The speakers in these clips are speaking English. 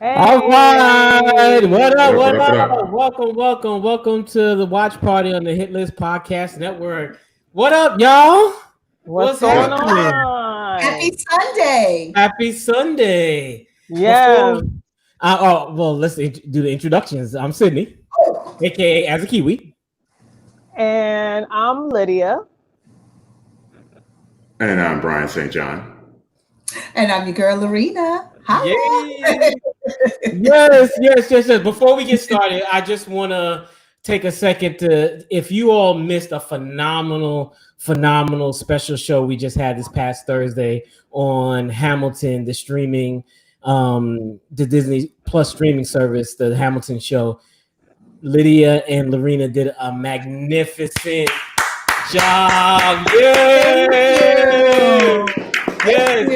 All right. What up? What up? What What up? What up? up? Welcome to the Watch Party on the Hit List Podcast Network. What up, y'all? What's What's going happening? on? Happy Sunday. Happy Sunday. Yeah. Before, let's do the introductions. I'm Sydney, aka As a Kiwi. And I'm Lydia. And I'm Brian St. John. And I'm your girl, Lorena. Hi. Yay! Yes. Before we get started, I just want to take a second to, if you all missed a phenomenal special show we just had this past Thursday on Hamilton, the streaming, the Disney Plus streaming service, the Hamilton show. Lydia and Lorena did a magnificent job. Yay! Thank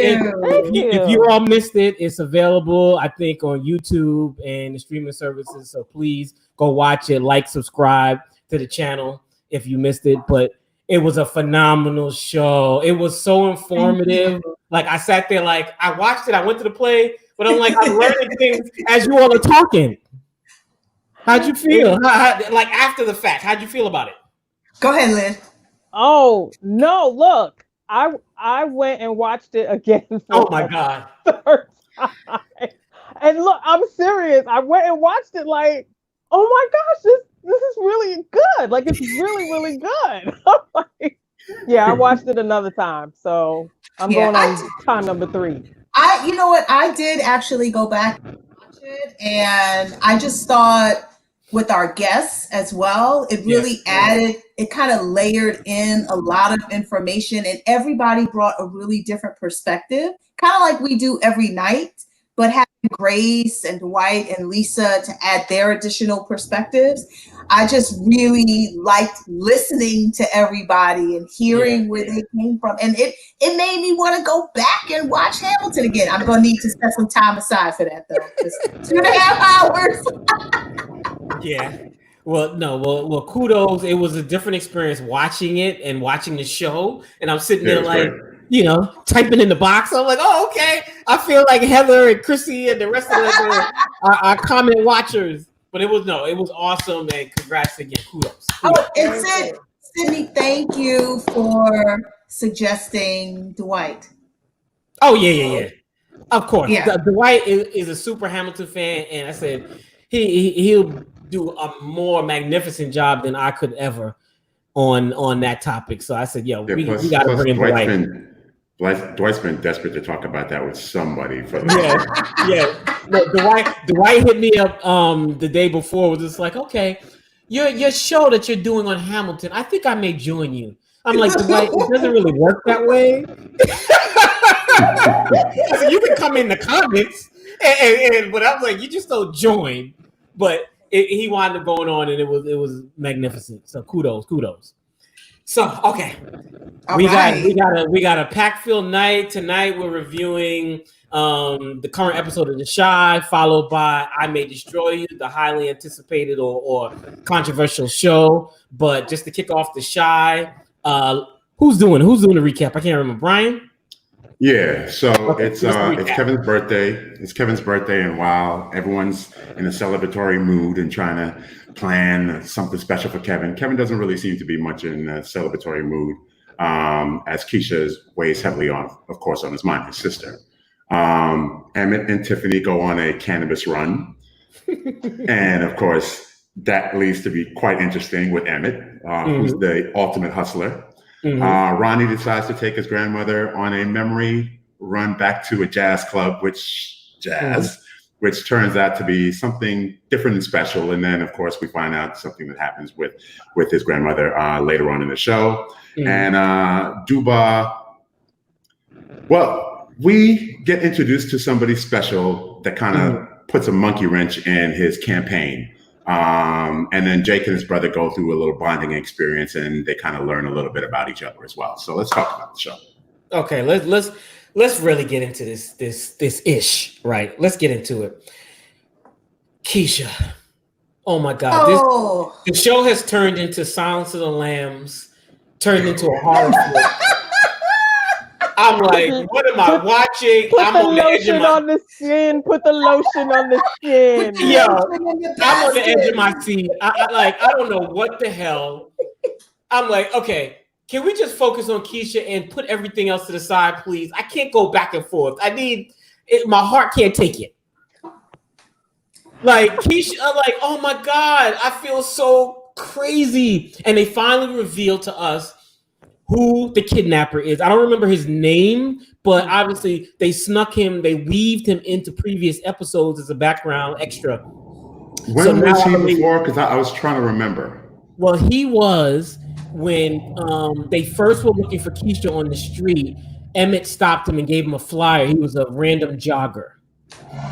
you. If you all missed it, it's available, I think, on YouTube and the streaming services. So please go watch it, like, subscribe to the channel if you missed it. But it was a phenomenal show. It was so informative. Like, I sat there, like, I watched it, I went to the play, but I'm like, I'm learning things as you all are talking. How'd you feel? Like, after the fact, how'd you feel about it? Go ahead, Liz. Oh no! Look, I went and watched it again. Oh my god! Third time. And look, I'm serious. I went and watched it. Like, oh my gosh, this is really good. Like, it's really good. Like, yeah, I watched it another time, so I'm going on time number 3. You know what? I did actually go back and watch it, and I just thought with our guests as well, it really added, it kind of layered in a lot of information, and everybody brought a really different perspective, kind of like we do every night, but having Grace and Dwight and Lisa to add their additional perspectives. I just really liked listening to everybody and hearing where they came from. And it made me want to go back and watch Hamilton again. I'm going to need to set some time aside for that, though. It's 2.5 hours. Yeah. Well, kudos. It was a different experience watching it and watching the show. And I'm sitting there like, typing in the box. I'm like, oh, okay. I feel like Heather and Chrissy and the rest of our comment watchers. But it was awesome, and congrats again. Kudos. Oh, and Sydney, thank you for suggesting Dwight. Oh, yeah. Of course. Yeah. Dwight is a super Hamilton fan, and I said he'll do a more magnificent job than I could ever on that topic. So I said, we got to bring in Dwight. Dwight's been desperate to talk about that with somebody. Look, Dwight hit me up the day before. Was just like, okay, your show that you're doing on Hamilton, I think I may join you. I'm like, Dwight, it doesn't really work that way. You can come in the comments, but I was like, you just don't join. But he wound up going on, and it was magnificent. So kudos. So okay, we got a pack-filled night tonight. We're reviewing the current episode of The Chi, followed by I May Destroy You, the highly anticipated or controversial show. But just to kick off The Chi, who's doing the recap? I can't remember. Brian. Yeah, so it's Kevin's birthday. It's Kevin's birthday, and while everyone's in a celebratory mood and trying to plan something special for Kevin doesn't really seem to be much in a celebratory mood, as Keisha weighs heavily on his mind, his sister. Emmett and Tiffany go on a cannabis run, and of course that leads to be quite interesting with Emmett, who's the ultimate hustler. Ronnie decides to take his grandmother on a memory run back to a jazz club, which turns out to be something different and special. And then, of course, we find out something that happens with his grandmother later on in the show. And Duba, well, we get introduced to somebody special that kind of puts a monkey wrench in his campaign. And then Jake and his brother go through a little bonding experience, and they kind of learn a little bit about each other as well. So let's talk about the show. Okay, let's really get into this ish, right? Let's get into it. Keisha, oh my God, the show has turned into Silence of the Lambs, turned into a horror flick. I'm like, what am I watching? Put I'm the on the edge of lotion my on the skin. Put the lotion on the skin. Yo, In the I'm on the edge of basket. my seat. I don't know what the hell. I'm like, okay, can we just focus on Keisha and put everything else to the side, please? I can't go back and forth. I need it. My heart can't take it. Like Keisha, I'm like, oh my God, I feel so crazy. And they finally revealed to us who the kidnapper is. I don't remember his name, but obviously they snuck him, they weaved him into previous episodes as a background extra. When was he before? Because I was trying to remember. Well, he was when they first were looking for Keisha on the street. Emmett stopped him and gave him a flyer. He was a random jogger.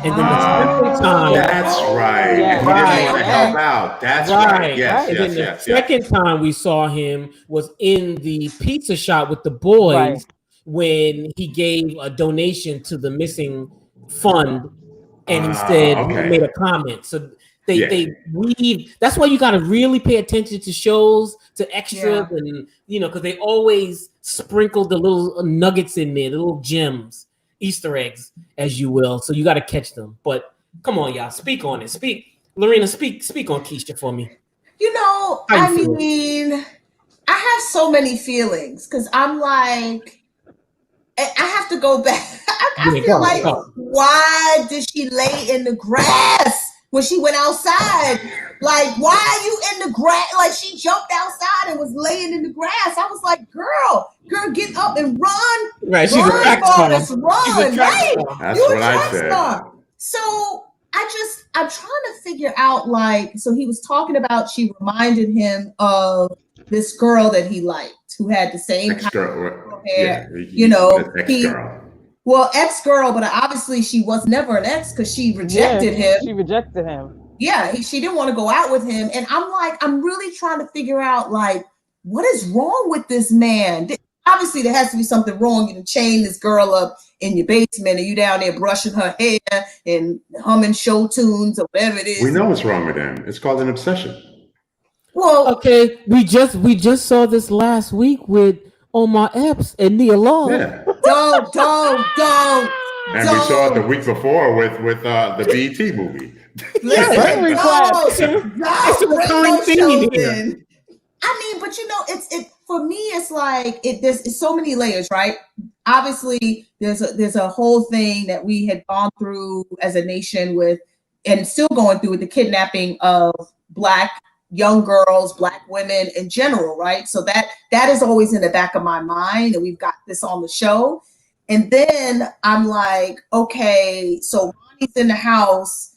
And then the second time, that's right. Yeah. And he didn't want to Right. help out. That's right. Yes, And then yes. the second time we saw him was in the pizza shop with the boys Right. when he gave a donation to the missing fund, and he said okay. he made a comment. So they Yeah. they weave. That's why you got to really pay attention to shows, to extras, and because they always sprinkle the little nuggets in there, the little gems, Easter eggs, as you will. So you got to catch them. But come on, y'all, speak on it. Lorena, speak on Keisha for me. How you feel? I have so many feelings because I'm like, I have to go back. I feel like, why did she lay in the grass when she went outside? Like, why are you in the grass? Like, she jumped outside and was laying in the grass. I was like, girl, get up and run. Right, she's a track star. Run. She's a track star. That's You're what I said. Star. So I'm trying to figure out, like, so he was talking about, she reminded him of this girl that he liked who had the same kind of hair. Ex-girl, but obviously she was never an ex because she rejected him. She rejected him. Yeah, she didn't want to go out with him. And I'm like, I'm really trying to figure out, like, what is wrong with this man? Obviously, there has to be something wrong. You chain this girl up in your basement and you down there brushing her hair and humming show tunes or whatever it is. We know what's wrong with him. It's called an obsession. Well, okay, we just saw this last week with Omar Epps and Nia Long. Yeah. Don't. And we saw it the week before with the BET movie. Listen, it's a recurring theme here. I mean, but it's for me. It's like there's so many layers, right? Obviously, there's a whole thing that we had gone through as a nation with, and still going through with the kidnapping of Black young girls, Black women in general, right? So that is always in the back of my mind, and we've got this on the show. And then I'm like, okay, so Ronnie's in the house.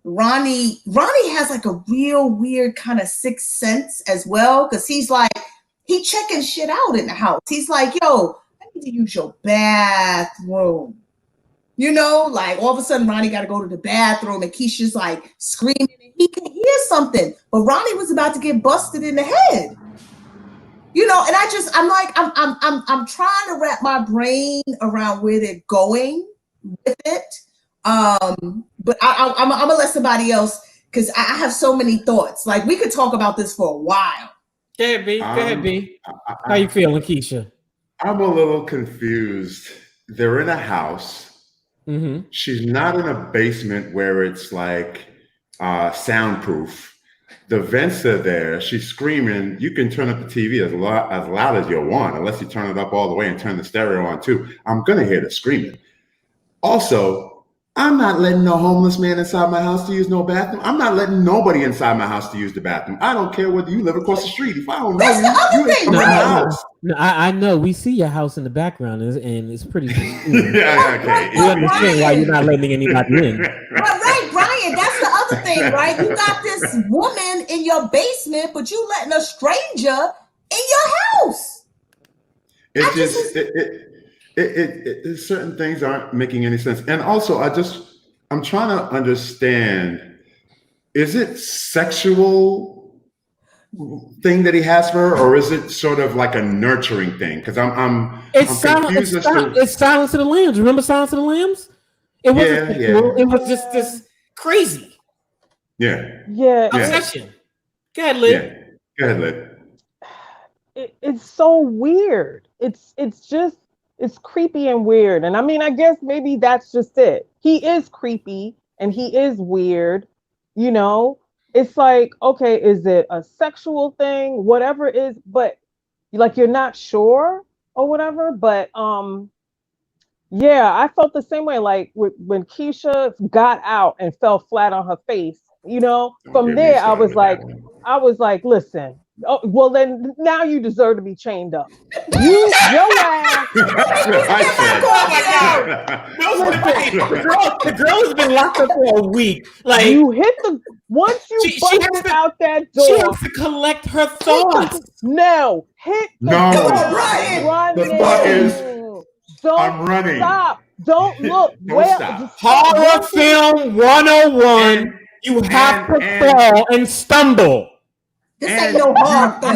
Ronnie has like a real weird kind of sixth sense as well, because he's like, he checking shit out in the house. He's like, yo, I need to use your bathroom. Like all of a sudden Ronnie got to go to the bathroom and Keisha's like screaming and he can hear something, but Ronnie was about to get busted in the head. And I'm trying to wrap my brain around where they're going with it. But I'm gonna let somebody else, because I have so many thoughts. Like, we could talk about this for a while. Go ahead, B. How you feeling, Keisha? I'm a little confused. They're in a house. Mm-hmm. She's not in a basement where it's like soundproof. The vents are there. She's screaming. You can turn up the TV as loud as you want, unless you turn it up all the way and turn the stereo on too. I'm gonna hear the screaming. Also, I'm not letting no homeless man inside my house to use no bathroom. I'm not letting nobody inside my house to use the bathroom. I don't care whether you live across the street. If I don't know you ain't coming in my house. No, I know. We see your house in the background, and it's pretty. Yeah, okay. We understand why you're not letting anybody in. Right, Brian. That's the other thing, right? You got this woman in your basement, but you letting a stranger in your house. Certain things aren't making any sense. And also, I'm trying to understand, is it sexual thing that he has for her, or is it sort of like a nurturing thing? Because I'm confused as to... It's Silence of the Lambs. Remember Silence of the Lambs? It wasn't sexual. It was just this crazy obsession. Go ahead, Liv. Yeah. Go ahead, Liv. It's so weird. It's just, it's creepy and weird. And I mean, I guess maybe that's just it. He is creepy and he is weird, you know. It's like, okay, is it a sexual thing? Whatever it is, but like you're not sure or whatever. But yeah, I felt the same way. Like when Keisha got out and fell flat on her face, you know, Don't from get me there started with that one. I was like, listen, oh, well then now you deserve to be chained up. Your ass. The girl has been locked up for a week. Like You hit once you She busted has to- out that she door. has to collect her thoughts. No, hit the No. door. Right. Running. The thought is, Don't I'm running. stop. Don't look. Don't Well, stop. just Horror film 101. And- You have and- to fall and stumble. This And ain't no hard you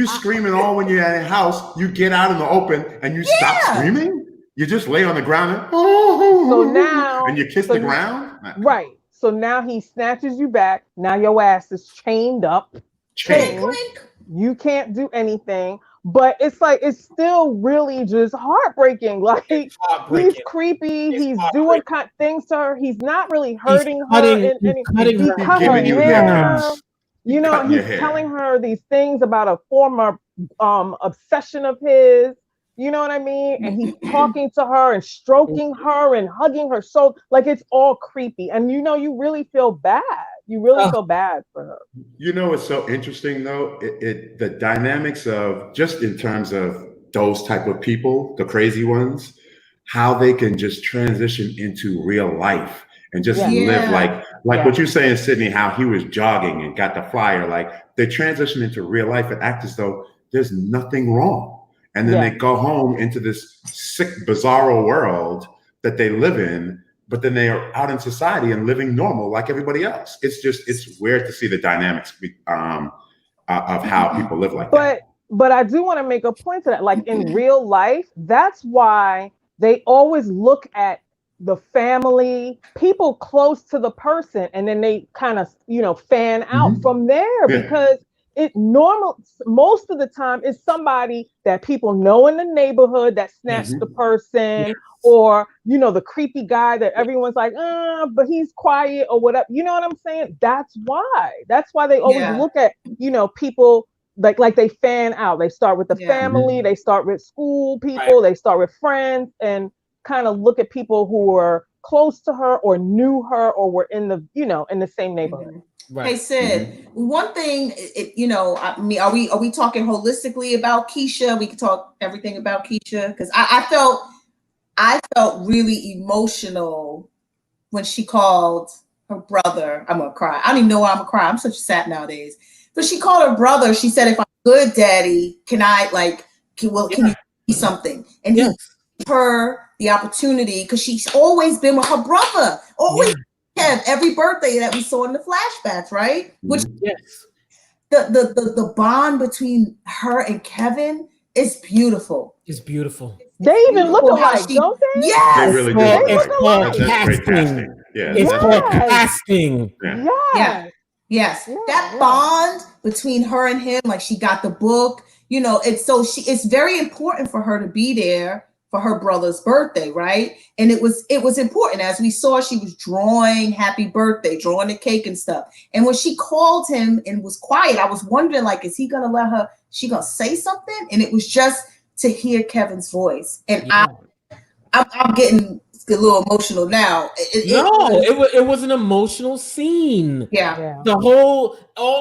film. screaming all when you're at a house. You get out in the open and you stop Yeah. screaming. You just lay on the ground and So now, and you kiss the ground. Right. So now he snatches you back. Now your ass is chained up. Change. Clink. You can't do anything. But it's like it's still really just heartbreaking. Like he's creepy. He's doing things to her. He's not really hurting her. Cutting her, cut her giving you hair. hairs. You know, Cutting your he's hair. telling her these things about a former obsession of his. You know what I mean? And he's talking to her and stroking her and hugging her. So like it's all creepy. And you know, you really feel bad. You really feel bad for her. You know what's so interesting though? The dynamics of just in terms of those type of people, the crazy ones, how they can just transition into real life and just Yeah. live like Yeah. what you're saying, Sydney, how he was jogging and got the flyer. Like they transition into real life and act as though there's nothing wrong. And then Yeah. they go home into this sick, bizarro world that they live in, but then they are out in society and living normal like everybody else. It's weird to see the dynamics of how people live like that. But I do want to make a point to that. Like in real life, that's why they always look at the family, people close to the person, and then they kind of, you know, fan out from there Yeah. because most of the time it's somebody that people know in the neighborhood that snatched the person, or you know, the creepy guy that everyone's like, but he's quiet or whatever. You know what I'm saying? That's why they always look at, you know, people like they fan out. They start with the family, they start with school people, they start with friends, and kind of look at people who were close to her or knew her or were in the, you know, in the same neighborhood. Right. Hey Sid, one thing, you know, I mean, are we talking holistically about Keisha? We can talk everything about Keisha because I felt really emotional when she called her brother. I'm gonna cry. I don't even know why I'm gonna cry. I'm such a sap nowadays. But she called her brother. She said, "If I'm good, Daddy, can you give me something?" And he gave her the opportunity because she's always been with her brother. Always. Kev, every birthday that we saw in the flashbacks, right? Which the bond between her and Kevin is beautiful. It's beautiful. They even look alike, don't they? Yes, They really do. It's called That's great casting. casting. Yeah, It's that's called great casting. Yeah. Yes. That bond between her and him, like she got the book, you know, it's very important for her to be there for her brother's birthday, right? And it was important. As we saw, she was drawing happy birthday, drawing the cake and stuff. And when she called him and was quiet, I was wondering, like, is he gonna let her, she gonna say something? And it was just to hear Kevin's voice. And I'm getting a little emotional now. It was an emotional scene. Yeah. All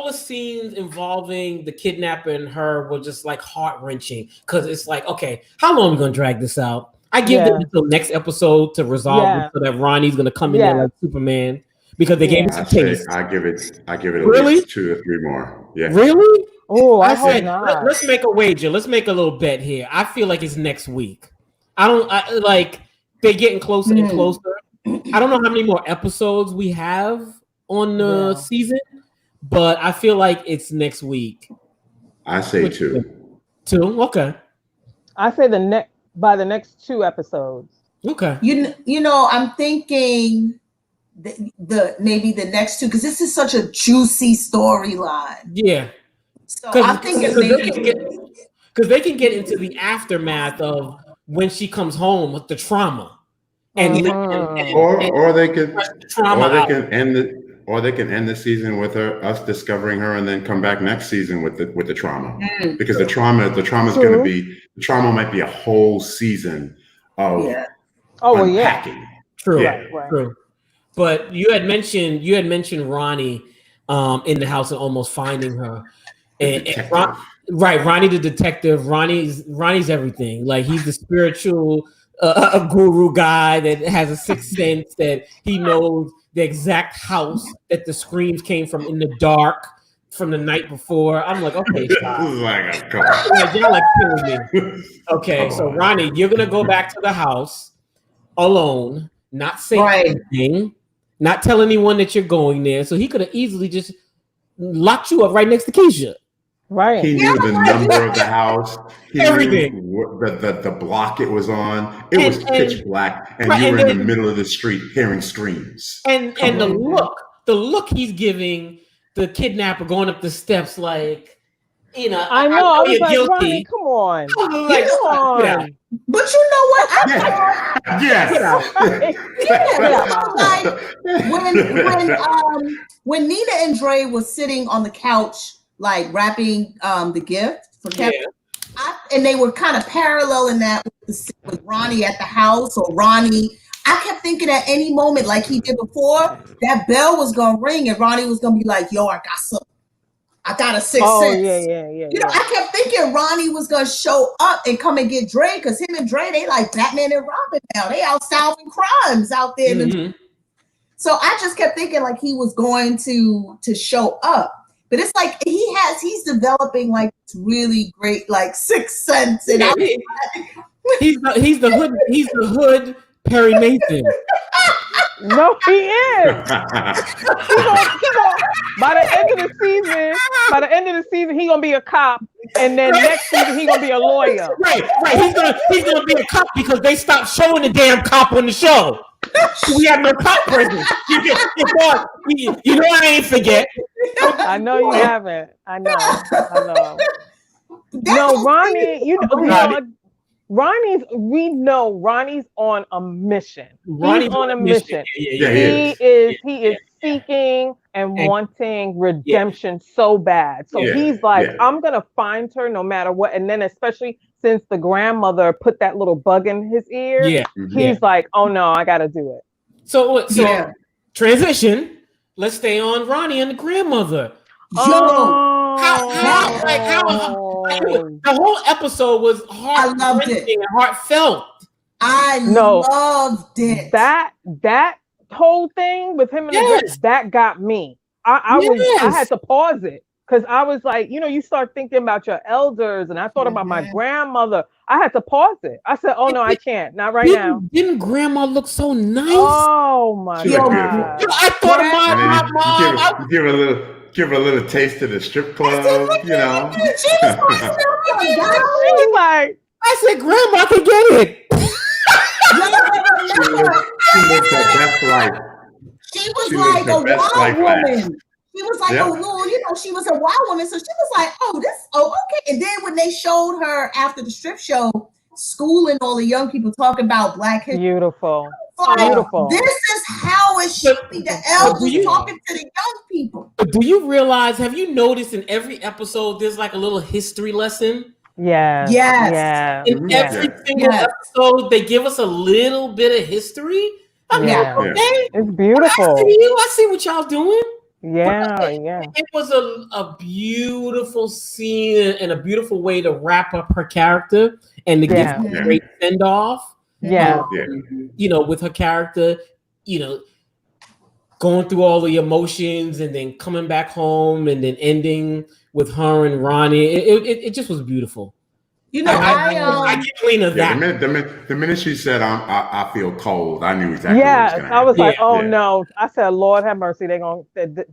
the scenes involving the kidnapper and her were just like heart-wrenching because it's like, okay, how long are we gonna drag this out? I give them until next episode to resolve it so that Ronnie's gonna come in there like Superman because they gave us a taste. I give it at Really? least 2 or 3 more. Yeah. Really? Oh, I said, hope not. let's make a wager. Let's make a little bet here. I feel like it's next week. They're getting closer and closer. I don't know how many more episodes we have on the season, but I feel like it's next week. I say 2. 2? Okay. I say by the next 2 episodes. Okay. You know, I'm thinking maybe the next 2 because this is such a juicy storyline. Yeah. So I'm thinking because they can get into the aftermath of when she comes home with the trauma, and or they could trauma. Or they can end the season with us discovering her, and then come back next season with the trauma, because the trauma is going to be, the trauma might be a whole season of unpacking. True, Right. true. But you had mentioned Ronnie in the house and almost finding her, and Ronnie the detective. Ronnie's everything. Like, he's the spiritual a guru guy that has a sixth sense, that he knows the exact house that the screams came from in the dark from the night before. I'm like, okay, y'all like killing me. Okay, so Ronnie, you're gonna go back to the house alone, not say anything, not tell anyone that you're going there. So he could have easily just locked you up right next to Keisha. Right. He knew the number of the house. He Everything. knew the block it was on. It was pitch black, and you were in the middle of the street hearing screams. And the look he's giving the kidnapper going up the steps, like, you know, I know. I was like, guilty. Ronnie, come on. Like, Come on. But you know what? When Nina and Dre was sitting on the couch, like wrapping the gift for Kevin, and they were kind of paralleling that with Ronnie at the house, or Ronnie. I kept thinking at any moment, like he did before, that bell was gonna ring and Ronnie was gonna be like, "Yo, I got a sixth sense." Yeah. You know, I kept thinking Ronnie was gonna show up and come and get Dre, because him and Dre, they like Batman and Robin now. They out solving crimes out there. So I just kept thinking like he was going to show up. But it's like he's developing like this really great like sixth sense, and he's the hood Perry Mason. No, he is. By the end of the season, he gonna be a cop, and then next season he gonna be a lawyer. Right. He's gonna be a cop because they stopped showing the damn cop on the show. We have no cop presence. You know I ain't forget. I know you haven't. I know. No, Ronnie, Ronnie's on a mission. He's on a mission. He is seeking and wanting redemption so bad. So he's like, I'm gonna find her no matter what. And then especially since the grandmother put that little bug in his ear, he's like, oh no, I gotta do it. So transition. Let's stay on Ronnie and the grandmother. The whole episode was heart-wrenching and heartfelt. I loved it. That whole thing with him and the dress, that got me. I had to pause it because I was like, you start thinking about your elders, and I thought about my grandmother. I had to pause it. I said, "Oh no, I can't. Not right now." Didn't Grandma look so nice? Oh my God! I thought of my mom. Give her a little taste of the strip club, you know. I said, Grandma can get it. She lived her best life. She was like a wild woman. She was like a little, she was a wild woman. So she was like, okay. And then when they showed her after the strip show, schooling all the young people, talking about Black history. Beautiful. Beautiful. This is how it should be. The elders talking to the young people. Do you realize, have you noticed in every episode, there's like a little history lesson? Yes. In every single episode, they give us a little bit of history. I'm like, okay. It's beautiful. I see what y'all doing. It was a beautiful scene and a beautiful way to wrap up her character and to give her a great send off. With her character, going through all the emotions and then coming back home and then ending with her and Ronnie. It just was beautiful. I get clean of that. The minute she said, "I feel cold," I knew exactly. I was like, "Oh no!" I said, "Lord have mercy,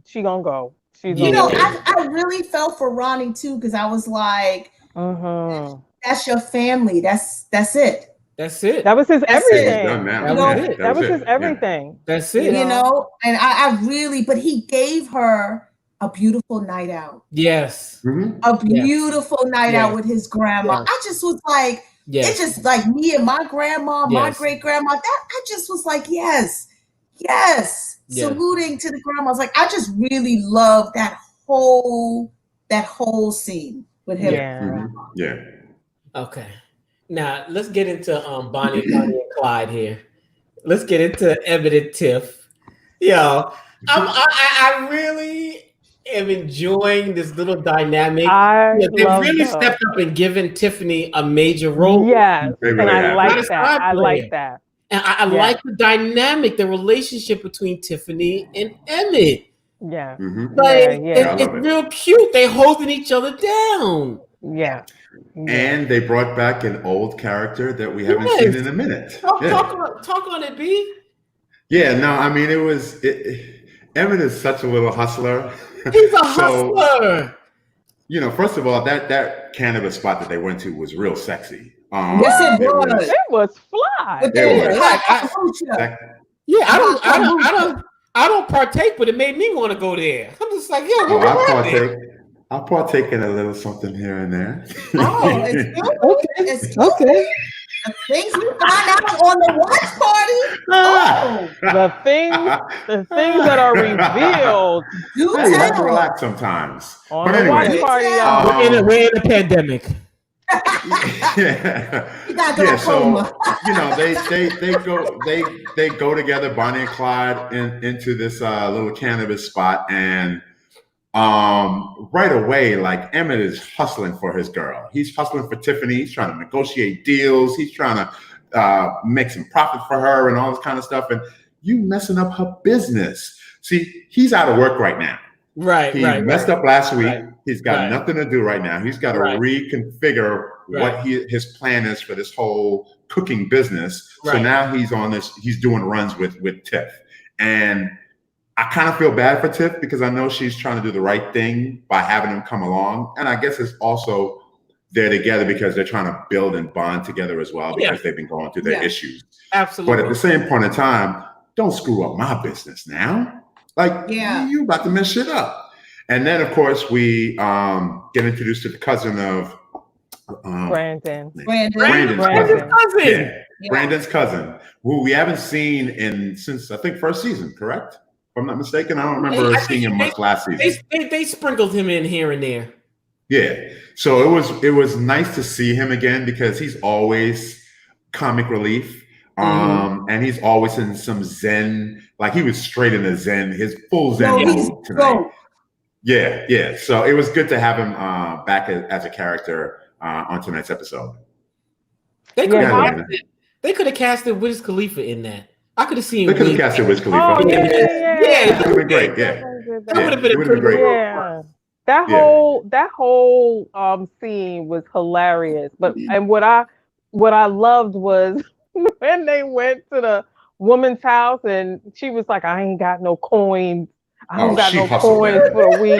she gonna go." I really felt for Ronnie too, because I was like, "That's your family. That's it. That's it. That was his everything. That was his everything. That's it. And I really, but he gave her a beautiful night out. Yes. A beautiful night out with his grandma. I just was like, It's just like me and my grandma, my great grandma. That I just was like, yes. Saluting to the grandmas. Like I just really love that whole scene with him. Yeah. Okay. Now let's get into Bonnie and Clyde here. Let's get into Emmett and Tiff. Yo, I really am enjoying this little dynamic. They really stepped up and given Tiffany a major role. Yes, really and I have. like that. I like that. And I like the dynamic, the relationship between Tiffany and Emmett. Yeah. It's real cute. They holding each other down. Yeah. And they brought back an old character that we haven't seen in a minute. Talk on it, B. Yeah, no, I mean, Emmett is such a little hustler. He's a hustler. First of all, that cannabis spot that they went to was real sexy. Yes, it was. It was fly. I don't partake, but it made me want to go there. I'm just like, I'll partake in a little something here and there. Oh, it's okay. The things we find out on the watch party. The things that are revealed. I like to relax sometimes. On the watch party, we're in a pandemic. They go together, Bonnie and Clyde, into this little cannabis spot, and right away, like Emmett is hustling for his girl. He's hustling for Tiffany. He's trying to negotiate deals. He's trying to make some profit for her and all this kind of stuff. And you messing up her business. See, he's out of work right now. He messed up last week. He's got nothing to do right now. He's got to reconfigure what his plan is for this whole cooking business. So now he's doing runs with Tiff. And I kind of feel bad for Tiff because I know she's trying to do the right thing by having him come along. And I guess it's also they're together because they're trying to build and bond together as well because they've been going through their issues. Absolutely. But at the same point in time, don't screw up my business now. Like, you about to mess shit up. And then, of course, we get introduced to the cousin of Brandon's cousin. Brandon's cousin, who we haven't seen since, I think, first season, correct? If I'm not mistaken. I don't remember seeing him much last season. They sprinkled him in here and there. Yeah. So it was nice to see him again because he's always comic relief. And he's always in some Zen, like he was straight in the Zen, his full Zen mode tonight. Yeah. So it was good to have him back as a character on tonight's episode. They could have casted Wiz Khalifa in that. I could have seen. They could have casted Wiz Khalifa. That would have been great. Yeah, that would have been great. Yeah. That whole scene was hilarious. And what I loved was when they went to the woman's house and she was like, I ain't got no coins. I don't got no coins for the weed,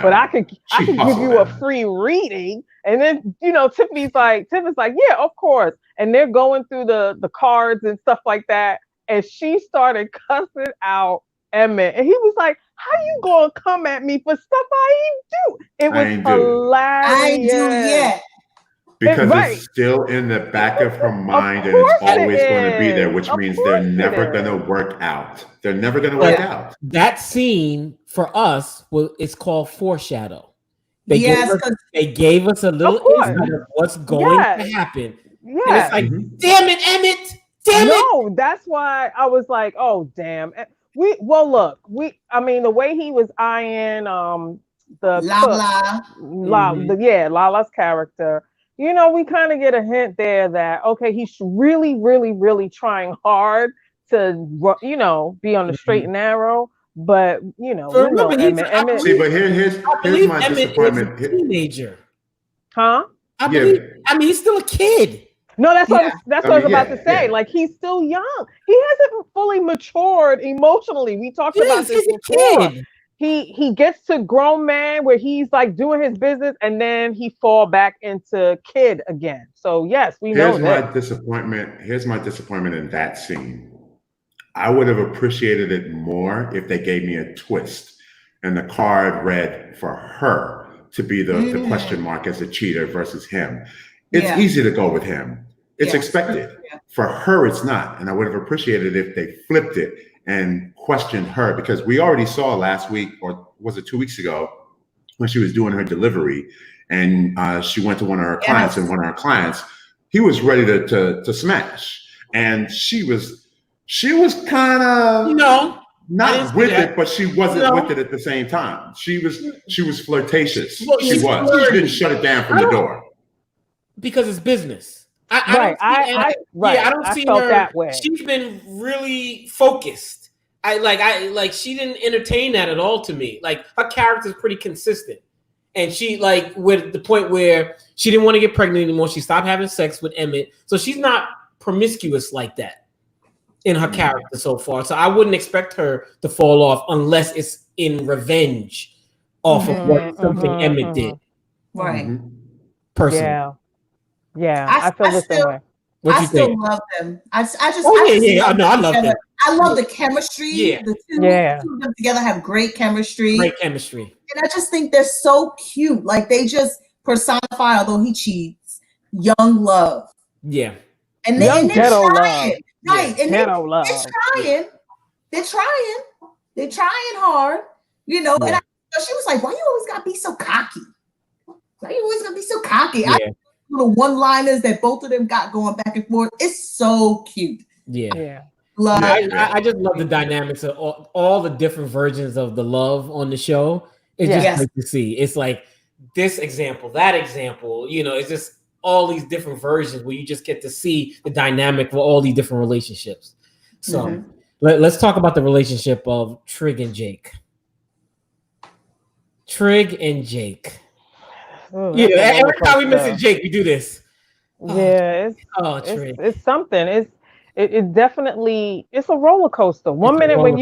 but I could give you a free reading. And then, Tiffany's like, yeah, of course. And they're going through the cards and stuff like that. And she started cussing out Emmett. And he was like, how you gonna come at me for stuff I ain't do? It was hilarious. I ain't do yet. Because it's still in the back of her mind and it's always going to be there, which means they're never going to work out. They're never going to work out. That scene for us, it's called foreshadow. They gave us a little insight of what's going to happen. Yeah. And it's like, damn it, Emmett. Damn it. No, that's why I was like, oh, damn. The way he was eyeing Lala's character. We kind of get a hint there that, okay, he's really, really, really trying hard to, be on the straight and narrow. But, remember, Emmett. See, but here's my disappointment. Is a teenager. Huh? I mean, he's still a kid. No, that's what I was about to say. Yeah. Like, he's still young. He hasn't fully matured emotionally. We talked about this before. Kid. He gets to grown man where he's like doing his business and then he fall back into kid again. So yes, we know that. Here's my disappointment in that scene. I would have appreciated it more if they gave me a twist and the card read for her to be the question mark as a cheater versus him. It's easy to go with him. It's Yeah. expected. Yeah. For her, it's not. And I would have appreciated if they flipped it and questioned her, because we already saw last week, or was it 2 weeks ago, when she was doing her delivery, and she went to one of her clients, and one of her clients, he was ready to smash, and she was kind of not with it, but she wasn't with it at the same time. She was flirtatious. Well, she didn't shut it down from the door because it's business. I don't see felt her that way. She's been really focused. She didn't entertain that at all to me. Like, her character is pretty consistent, and she, like, with the point where she didn't want to get pregnant anymore. She stopped having sex with Emmett, so she's not promiscuous like that in her character so far. So I wouldn't expect her to fall off unless it's in revenge off of what something Emmett did. Right. Personally. Yeah, I feel the same way. I still love them. I love them. I love the chemistry. Yeah. The two of them together have great chemistry. Great chemistry. And I just think they're so cute. Like, they just personify, although he cheats, young love. Yeah. And they're ghetto trying. love. Right. Yeah. And ghetto love. They're trying hard, you know. Yeah. And she was like, why you always gotta be so cocky? Yeah. Little one-liners that both of them got going back and forth. It's so cute. Yeah. Love. I just love the dynamics of all the different versions of the love on the show. It's just great to see. It's like this example, that example, you know, it's just all these different versions where you just get to see the dynamic of all these different relationships. So let's talk about the relationship of Trig and Jake. Ooh, every time we mention Jake, we do this. Yeah, it's something. It definitely, it's a roller coaster. One minute when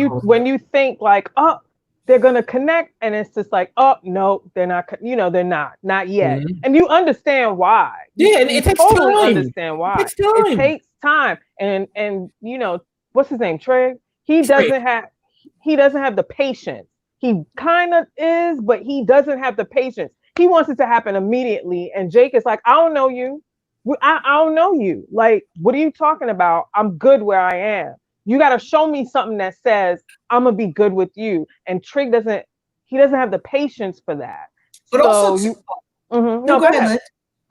you think like, oh, they're gonna connect, and it's just like, oh no, they're not. You know, they're not yet, and you understand why. Yeah, and it takes totally time. Understand why? It takes time, and you know, what's his name, Trey? He doesn't have the patience. He kind of is, but he doesn't have the patience. He wants it to happen immediately. And Jake is like, I don't know you. I don't know you. Like, what are you talking about? I'm good where I am. You got to show me something that says I'm going to be good with you. And Trig doesn't have the patience for that. But so also, go ahead.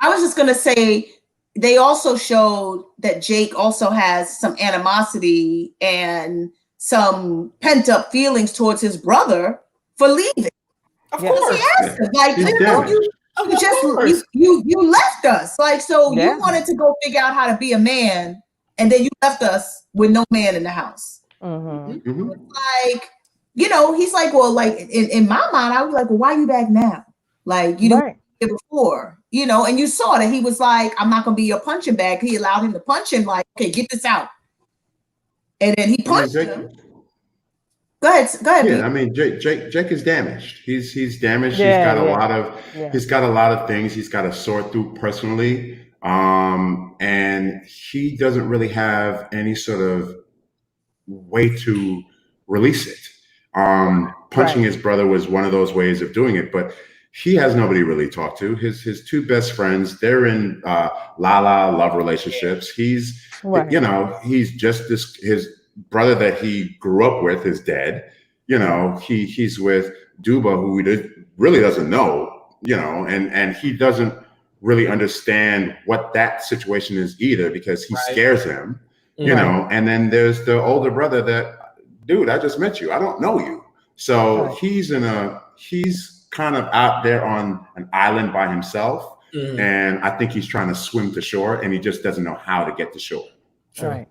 I was just going to say, they also showed that Jake also has some animosity and some pent up feelings towards his brother for leaving. Of course, he asked him, like, you left us, like, so you wanted to go figure out how to be a man, and then you left us with no man in the house. Like, you know, he's like, well, like in my mind, I was like, well, why are you back now? Like, you didn't get before, you know, and you saw that he was like, I'm not gonna be your punching bag. He allowed him to punch him, like, okay, get this out, and then he punched him. Go ahead. Yeah, I mean, Jake is damaged. He's damaged. He's got a lot of things he's got to sort through personally, and he doesn't really have any sort of way to release it. Punching his brother was one of those ways of doing it, but he has nobody to really talk to. His two best friends, they're in love relationships. He's he's just his brother that he grew up with is dead. You know, he's with Duba, who he really doesn't know, you know, and he doesn't really understand what that situation is either, because he scares him, you know. And then there's the older brother that, dude, I just met you. I don't know you. So he's kind of out there on an island by himself. And I think he's trying to swim to shore, and he just doesn't know how to get to shore. Right.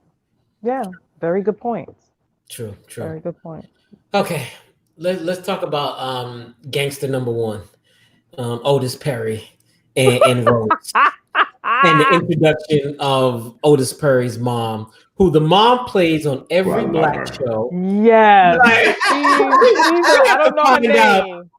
Yeah. Very good points. True. Very good point. Okay, let's talk about gangster number one, Otis Perry and Rose, and the introduction of Otis Perry's mom, who the mom plays on every black show. Yes. I don't know her name.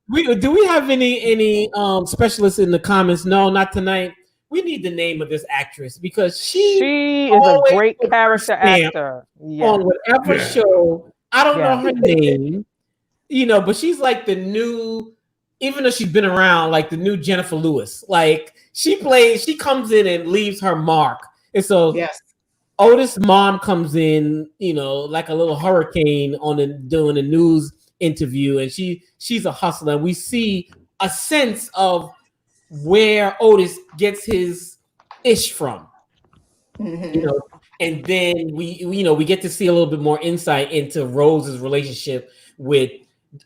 Do we have any specialists in the comments? No, not tonight. We need the name of this actress, because she is a great character actor. On whatever show. I don't know her name, you know, but she's like the new, even though she's been around, like the new Jennifer Lewis. Like, she comes in and leaves her mark And so Yes. Otis' mom comes in, like a little hurricane doing a news interview, and she's a hustler. And we see a sense of where Otis gets his ish from, Mhm. and then we get to see a little bit more insight into Rose's relationship with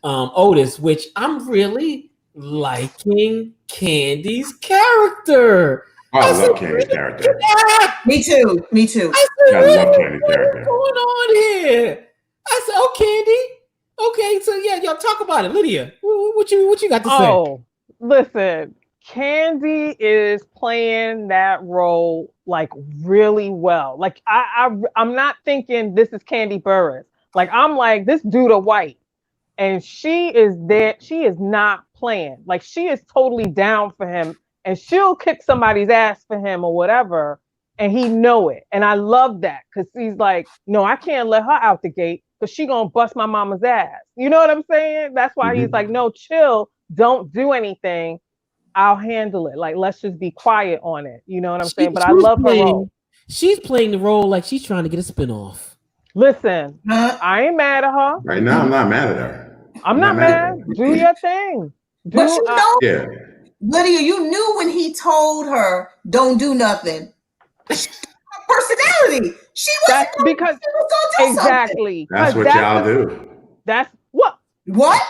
Otis, which I'm really liking Candy's character. Oh, I said, love Candy's character. Yeah. Me too. Me too. I said, I love what Candy's is character. going on here? I said, oh, Candy. Okay, so yeah, y'all talk about it, Lydia. What you got to say? Oh, listen, Candy is playing that role like really well. Like I'm not thinking this is Candy Burris. Like I'm like this dude a white, and she is there. She is not playing. Like she is totally down for him, and she'll kick somebody's ass for him or whatever, and he know it. And I love that because he's like, no, I can't let her out the gate because she gonna bust my mama's ass. You know what I'm saying? That's why he's like, no, chill, don't do anything. I'll handle it. Like, let's just be quiet on it. You know what I'm saying? But I love her role. She's playing the role like she's trying to get a spinoff. Listen, I ain't mad at her. Right now, I'm not mad at her. I'm not mad. Do your thing. But you know, Yeah. Lydia, you knew when he told her, "Don't do nothing." Her personality. She was That's because she was gonna do exactly. That's 'cause what y'all do. That's what. something. What?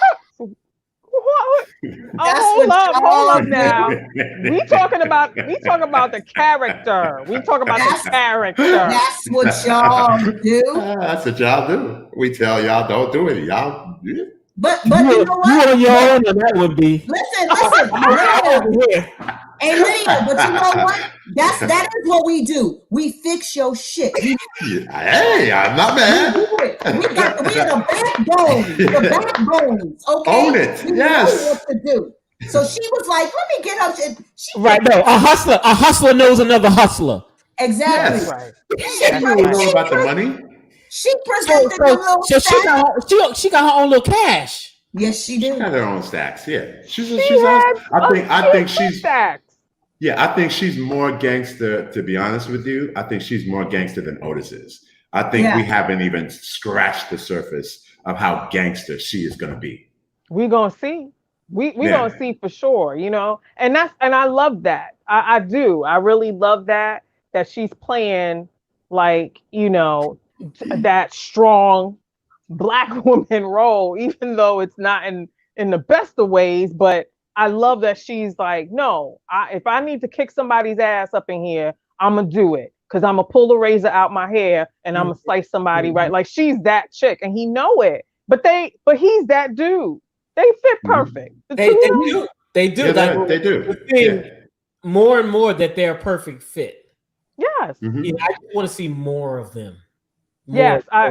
What? That's Hold what up y'all now. do. We talking about the character. We talking about the character. That's what y'all do. That's what y'all do. We tell y'all don't do it. Y'all. Yeah. But you know You what? on your own, and that would be. Listen, I'm over here. Hey, Lydia, but you know what? That is what we do. We fix your shit. We Hey, I'm not mad. do it. We are the backbone. The backbones. Okay. Own it. We Yes. know what to do. So she was like, let me get her shit. She Right, no, a hustler knows another hustler. Exactly. Yes. Right. She don't know about the money. She presented the little So stack. she got her own little cash. Yes, she She did. got her own stacks. Yeah. She's had I think she's stacks. yeah, I think she's more gangster, to be honest with you. I think she's more gangster than Otis is. I think Yeah. we haven't even scratched the surface of how gangster she is gonna be. We gonna see. We Yeah. gonna see for sure, and I love that. I do. I really love that she's playing like, that strong Black woman role, even though it's not in the best of ways. But I love that she's like, no, if I need to kick somebody's ass up in here, I'm gonna do it because I'm gonna pull the razor out my hair and I'm gonna slice somebody right. Like she's that chick, and he know it. But he's that dude. They fit perfect. They do. They do. Yeah, Like, they do. we're seeing Yeah. more and more that they're a perfect fit. Yes. Mhm. I just want to see more of them. Yes, I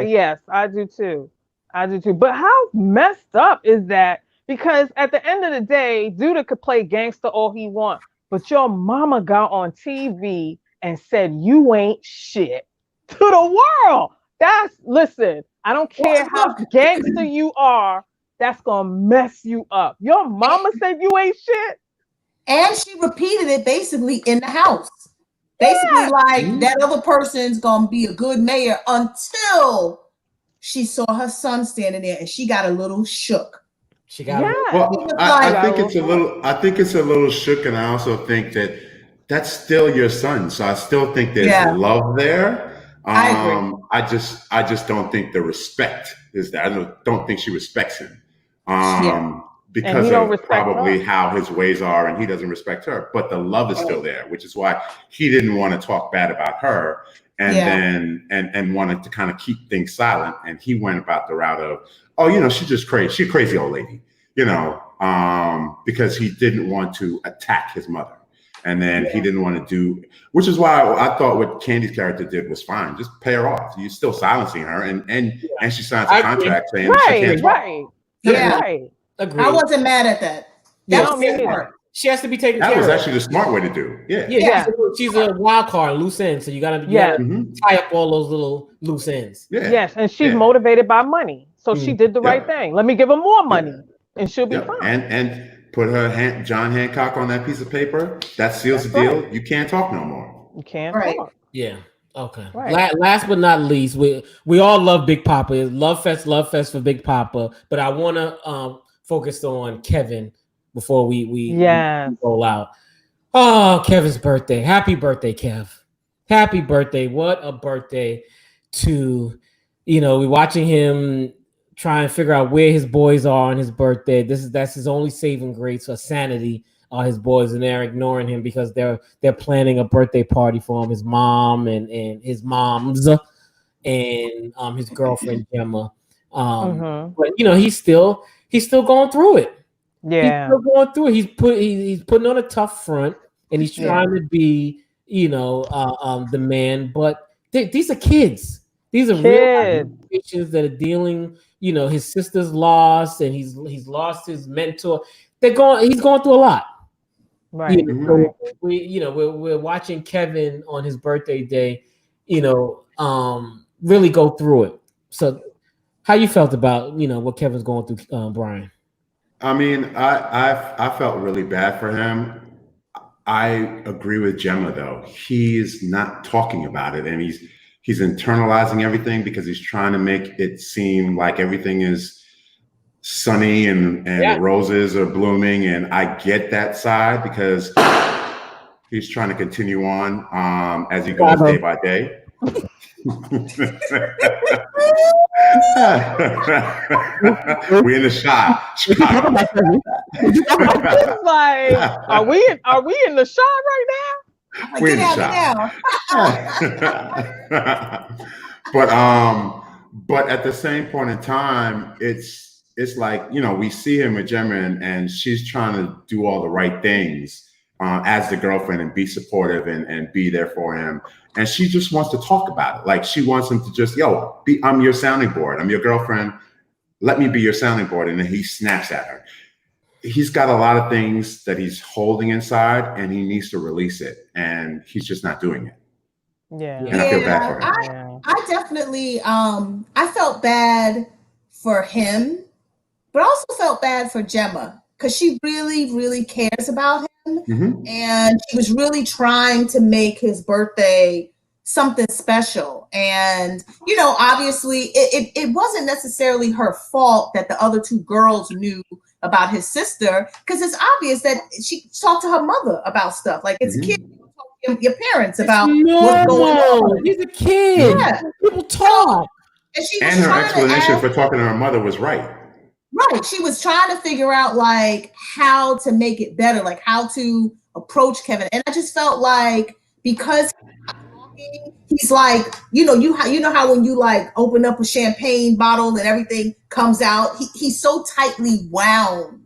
do too. I do too. But how messed up is that? Because at the end of the day, Duda could play gangster all he wants, but your mama got on TV and said you ain't shit to the world. Listen, I don't care how gangster you are, that's gonna mess you up. Your mama said you ain't shit. And she repeated it basically in the house. Basically, like that other person's gonna be a good mayor until she saw her son standing there and she got a little shook. She got Well, I think it's a little. I think it's a little shook, and I also think that that's still your son. So I still think there's love there. I agree. I just don't think the respect is there. I don't think she respects him. Because of probably how his ways are, and he doesn't respect her. But the love is still there, which is why he didn't want to talk bad about her, and then and wanted to kind of keep things silent. And he went about the route of, she's just crazy. She's a crazy old lady, because he didn't want to attack his mother. And then he didn't want to do, which is why I thought what Candy's character did was fine. Just pay her off. You're still silencing her, and she signs a contract saying she can't talk. Right. Agreed. I wasn't mad at that. That's smart. She has to be taken care of. That was actually the smart way to do. Yeah. She's a wild card, loose end. So you gotta tie up all those little loose ends. Yeah. Yes, and she's motivated by money, so she did the right thing. Let me give her more money, and she'll be fine. And put her John Hancock on that piece of paper. That seals the deal. You can't talk no more. You can't Right. talk. Yeah. Okay. Right. Last but not least, we all love Big Papa. Love fest for Big Papa. But I want to focus on Kevin before we Yes. roll out. Oh, Kevin's birthday! Happy birthday, Kev! Happy birthday! What a birthday! To we're watching him try and figure out where his boys are on his birthday. That's his only saving grace or sanity. Are his boys, and they're ignoring him because they're planning a birthday party for him. His mom and his moms and his girlfriend Gemma. But he's still going through it. Yeah. He's still going through it. He's putting on a tough front, and he's trying to be the man. But these are kids. These are real situations that are dealing. His sister's lost, and he's lost his mentor. He's going through a lot. Right. So we're watching Kevin on his birthday day, really go through it. So how you felt about, what Kevin's going through, Brian? I mean, I felt really bad for him. I agree with Gemma though. He's not talking about it, and he's internalizing everything because he's trying to make it seem like everything is sunny and the roses are blooming, and I get that side because he's trying to continue on as he goes day by day. We in the shot. It's like, are we in the shot right now? We're in the shot. But at the same point in time, it's like, we see him with Gemma and she's trying to do all the right things as the girlfriend and be supportive and be there for him. And she just wants to talk about it. Like, she wants him to just, I'm your sounding board. I'm your girlfriend. Let me be your sounding board. And then he snaps at her. He's got a lot of things that he's holding inside and he needs to release it. And he's just not doing it. Yeah. And I feel bad for him. I definitely, I felt bad for him, but I also felt bad for Gemma because she really, really cares about him. Mm-hmm. And she was really trying to make his birthday something special. And, obviously it wasn't necessarily her fault that the other two girls knew about his sister, because it's obvious that she talked to her mother about stuff. Like, it's kids, you talk to your parents about what's going on. He's a kid. Yeah. People talk. And her explanation for talking to her mother was right. Right. She was trying to figure out like how to make it better, like how to approach Kevin. And I just felt like because he's like, you know how when you like open up a champagne bottle and everything comes out, he's so tightly wound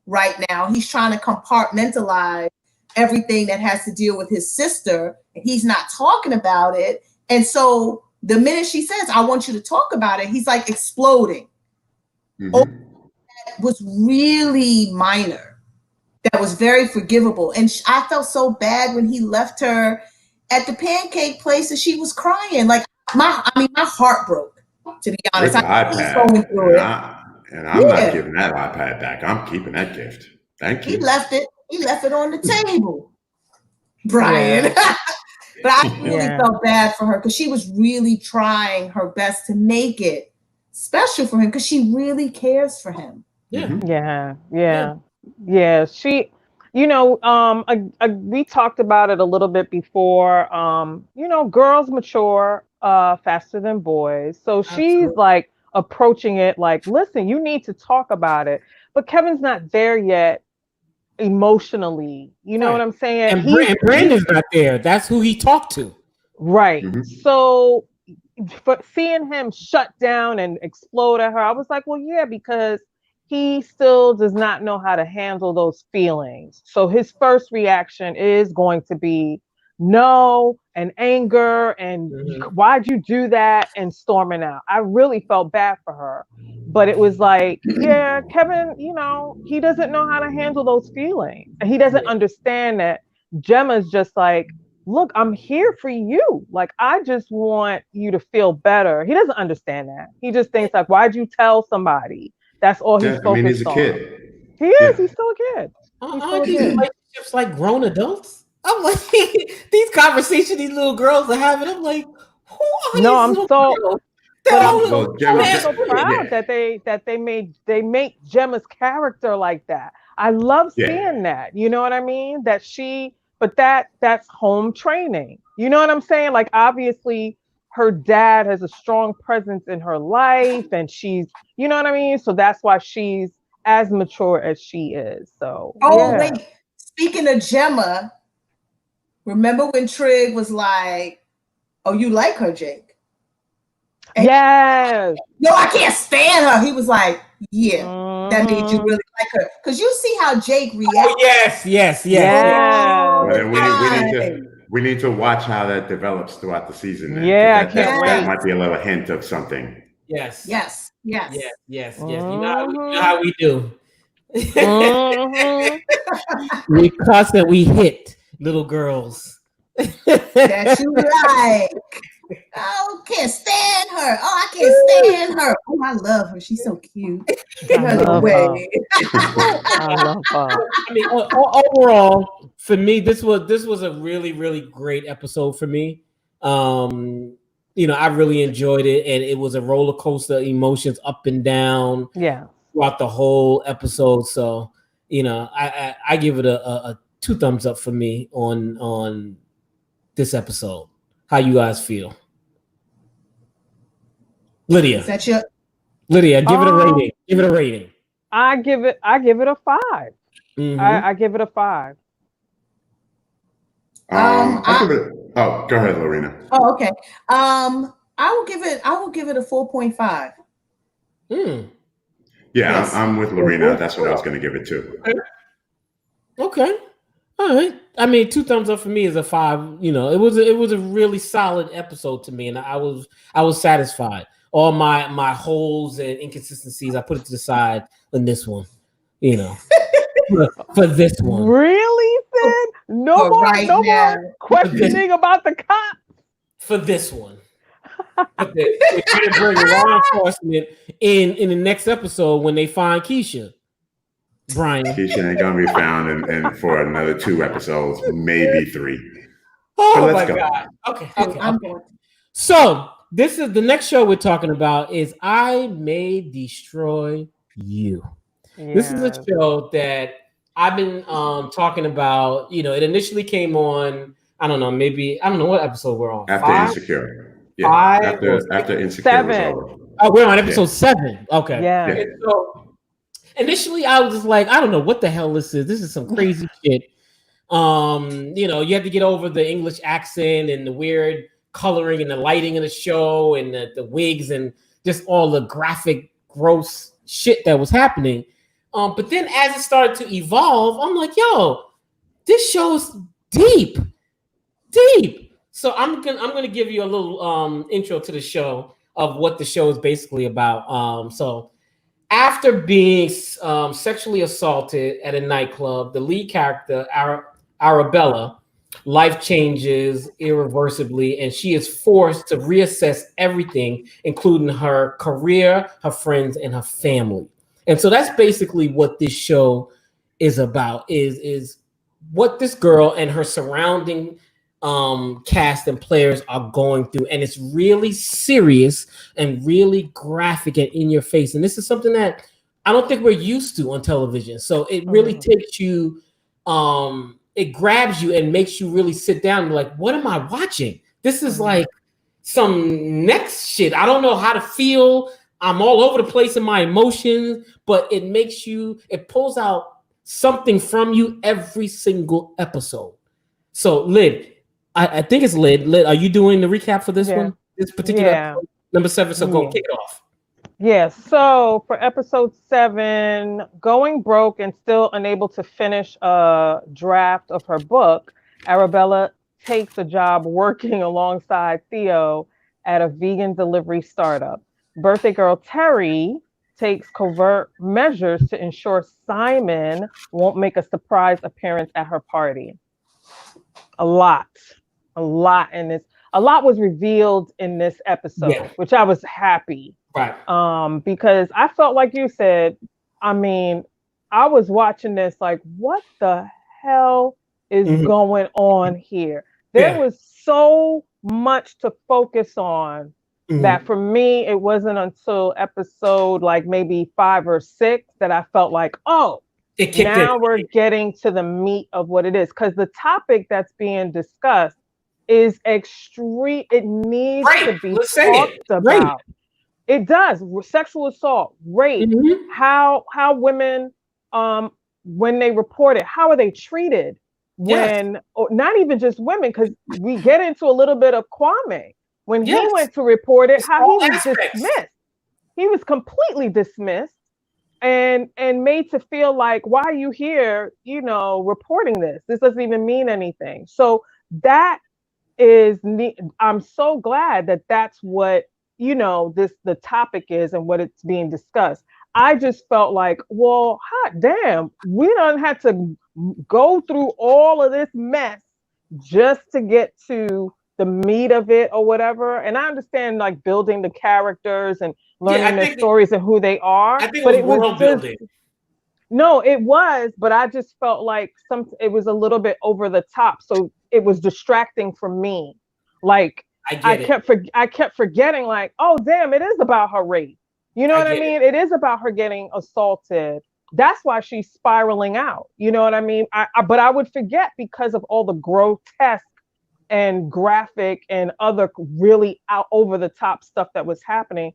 right now. He's trying to compartmentalize everything that has to deal with his sister. And he's not talking about it. And so the minute she says, I want you to talk about it, he's like exploding. Mm-hmm. That was really minor. That was very forgivable. And I felt so bad when he left her at the pancake place and she was crying. Like my heart broke, to be honest. I'm not giving that iPad back. I'm keeping that gift. Thank you. He left it on the table, Brian. Yeah. But I really felt bad for her because she was really trying her best to make it special for him because she really cares for him. Yeah. She, we talked about it a little bit before. Girls mature faster than boys. So she's like approaching it like, listen, you need to talk about it. But Kevin's not there yet emotionally. You know what I'm saying? And Brandon's not there. That's who he talked to. Right. Mm-hmm. So for seeing him shut down and explode at her, I was like, well, yeah, because he still does not know how to handle those feelings. So his first reaction is going to be no and anger and why'd you do that and storming out. I really felt bad for her. But it was like, yeah, Kevin, he doesn't know how to handle those feelings. And he doesn't understand that Gemma's just like, look, I'm here for you. Like, I just want you to feel better. He doesn't understand that. He just thinks like, why'd you tell somebody? That's all he's focused on. He's a kid. He is. He's still a kid. Aren't these relationships like grown adults? I'm like, these conversations these little girls are having. I'm like, who are No, these I'm little so. girls? But I'm They're so, Well, Gemma, I'm so proud yeah, that they make Gemma's character like that. I love yeah, seeing that. You know what I mean? But that's home training. You know what I'm saying? Like obviously her dad has a strong presence in her life, and you know what I mean? So that's why she's as mature as she is. So Oh, yeah. wait. Speaking of Gemma, remember when Trig was like, "Oh, you like her, Jake?" And Yes. no, I can't stand her. He was like, "Yeah, that means you Mhm. really like her." Because you see how Jake Oh, reacts. yes. Yes. Well, then Time. we need to watch how that develops throughout the season. Then, Yeah, I because can't that wait. might be a little hint of something. Yes. Yes, yes. Yes. You know Mhm. how we do. Mhm. We cuss and we hit little girls. That you like. Oh, can't stand her. Oh, I can't stand her. Oh, I love her. She's so cute. I Run love away. her. I love her. I mean, overall, for me, this was a really great episode for me. I really enjoyed it, and it was a roller coaster of emotions up and down Yeah. throughout the whole episode. So, I give it a 2 thumbs up for me on this episode. How you guys feel, Lydia? Is that your Lydia, give it a Um, rating. Give it a rating. I give it a 5. Mhm. I give it a 5. I'll give it. Oh, go ahead, Lorena. Oh, okay. I will give it a 4.5. Mm. Yeah, Yes. I'm with Lorena. That's what I was going to give it to. Okay. All right. I mean, 2 thumbs up for me is a 5. It was a really solid episode to me, and I was satisfied. All my holes and inconsistencies, I put it to the side in this one. For this one. Really, Sid? No For more, right no now. more questioning about the cop. For this one. But they're going to bring law enforcement in the next episode when they find Keisha. Brian. Keisha ain't going to be found in for another 2 episodes, maybe 3. Oh let's my go. God. Okay. I'm going. So this is the next show we're talking about is I May Destroy You. This is a Yes. show that I've been talking about. It initially came on, I don't know what episode we're on. After 5? Insecure. Yeah. 5 or After Insecure 7. was over. Oh, we're on episode 7. Okay. Yeah. And so initially I was just like, I don't know what the hell this is. This is some crazy shit. You have to get over the English accent and the weird coloring and the lighting of the show and the wigs and just all the graphic, gross shit that was happening. But then as it started to evolve, I'm like, yo, this show's deep. So I'm gonna give you a little intro to the show of what the show is basically about. So after being sexually assaulted at a nightclub, the lead character, Arabella, life changes irreversibly, and she is forced to reassess everything, including her career, her friends, and her family. And so that's basically what this show is about, is what this girl and her surrounding cast and players are going through. And it's really serious and really graphic and in your face. And this is something that I don't think we're used to on television. So it really takes you, it grabs you and makes you really sit down and be like, what am I watching? This is like some next shit. I don't know how to feel. I'm all over the place in my emotions, but it pulls out something from you every single episode. So Lyd, I think it's Lyd. Lyd, are you doing the recap for this one? This particular episode, number 7. So go kick it off. Yeah, so for episode 7, going broke and still unable to finish a draft of her book, Arabella takes a job working alongside Theo at a vegan delivery startup. Birthday girl Terry takes covert measures to ensure Simon won't make a surprise appearance at her party. A lot in this. A lot was revealed in this episode, which I was happy. Right. Because I felt like you said, I mean, I was watching this like, what the hell is going on here. There was so much to focus on that for me, it wasn't until episode like maybe 5 or 6 that I felt like, oh, now we're getting to the meat of what it is. Because the topic that's being discussed is extreme. It needs to be talked about. It does. Sexual assault, rape, how women, when they report it, how are they treated? When, or not even just women, because we get into a little bit of Kwame. When he went to report it, how he was dismissed. He was completely dismissed and made to feel like, why are you here, reporting this? This doesn't even mean anything. So that is, I'm so glad that that's what, the topic is and what it's being discussed. I just felt like, well, hot damn, we don't have to go through all of this mess just to get to the meat of it or whatever. And I understand like building the characters and learning their stories and who they are. I think it was world building. No, it was, but I just felt like it was a little bit over the top. So it was distracting for me. Like I kept forgetting like, oh damn, it is about her rape. You know what I mean? It is about her getting assaulted. That's why she's spiraling out. You know what I mean? But I would forget because of all the grotesque and graphic and other really out over the top stuff that was happening,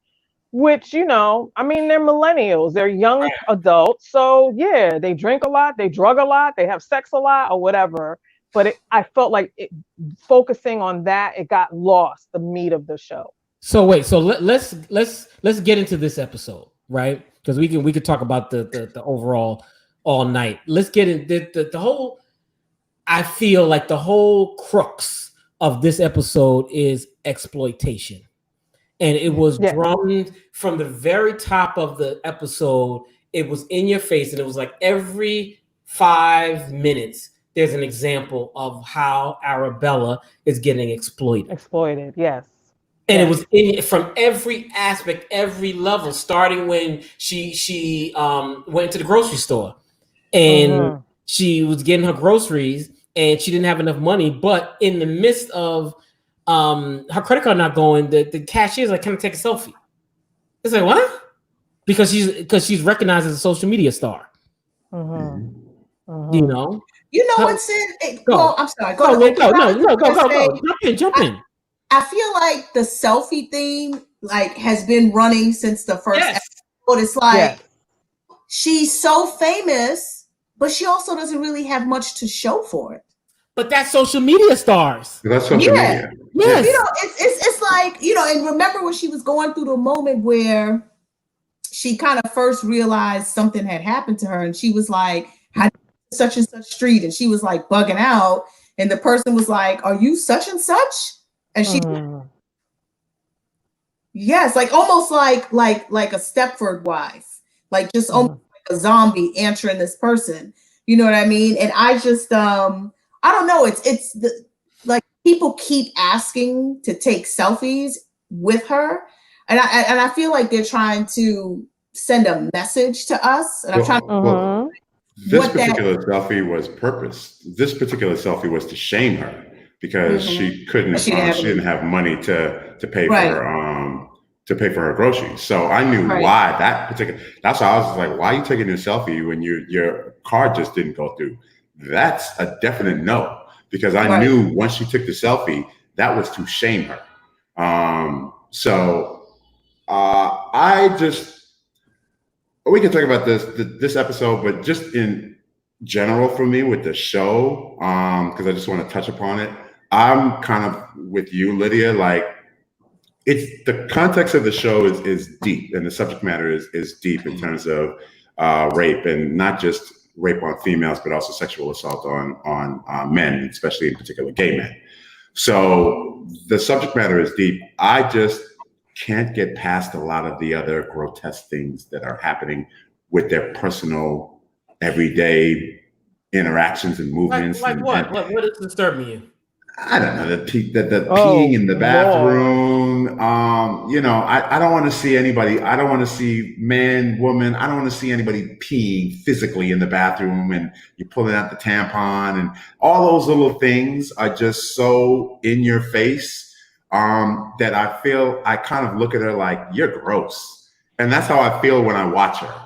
which, they're millennials, they're young adults. So yeah, they drink a lot, they drug a lot, they have sex a lot or whatever. But I felt like focusing on that, it got lost, the meat of the show. So wait, so let's get into this episode, right? Because we could talk about the overall all night. Let's get in the whole. I feel like the whole crux of this episode is exploitation, and it was drummed from the very top of the episode. It was in your face, and it was like every 5 minutes there's an example of how Arabella is getting exploited. Yes. And it was from every aspect, every level, starting when she went to the grocery store and she was getting her groceries and she didn't have enough money. But in the midst of her credit card not going, the cashier's like, "Can I take a selfie?" It's like, what? Because she's recognized as a social media star. You know what's in? Well, I'm sorry. Go. Jump in. I feel like the selfie theme has been running since the first episode. It's like she's so famous, but she also doesn't really have much to show for it. But that's social media stars. That's social media. Yes. It's like, and remember when she was going through the moment where she kind of first realized something had happened to her, and she was like, "How such and such street?" And she was like bugging out, and the person was like, "Are you such and such?" And she, yes, like almost like a Stepford wife, like just almost like a zombie answering this person. You know what I mean? And I just, I don't know. It's like people keep asking to take selfies with her, and I feel like they're trying to send a message to us. And I'm trying. This particular selfie was purpose. This particular selfie was to shame her. Because she couldn't, she didn't have money to pay for her groceries. So I knew why that's why I was like, why are you taking your selfie when your card just didn't go through? That's a definite no, because I knew once she took the selfie, that was to shame her. We can talk about this episode, but just in general for me with the show, because I just want to touch upon it. I'm kind of with you, Lydia. Like, it's the context of the show is deep, and the subject matter is deep in terms of rape, and not just rape on females, but also sexual assault on men, especially in particular gay men. So the subject matter is deep. I just can't get past a lot of the other grotesque things that are happening with their personal, everyday interactions and movements. Like what? What is disturbing you? I don't know, the peeing in the bathroom. You know, I don't want to see anybody. I don't want to see man, woman. I don't want to see anybody peeing physically in the bathroom and you're pulling out the tampon and all those little things are just so in your face that I feel I kind of look at her like you're gross, and that's how I feel when I watch her.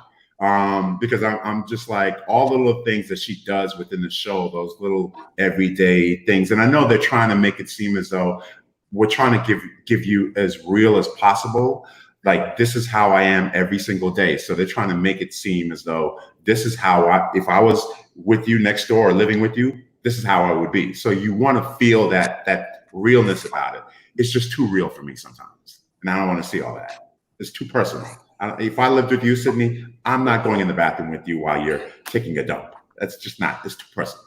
Because I'm just like all the little things that she does within the show, those little everyday things. And I know they're trying to make it seem as though we're trying to give you as real as possible. Like this is how I am every single day. So they're trying to make it seem as though this is how if I was with you next door or living with you, this is how I would be. So you want to feel that realness about it. It's just too real for me sometimes. And I don't want to see all that. It's too personal. If I lived with you, Sydney, I'm not going in the bathroom with you while you're taking a dump. That's just not. It's too personal.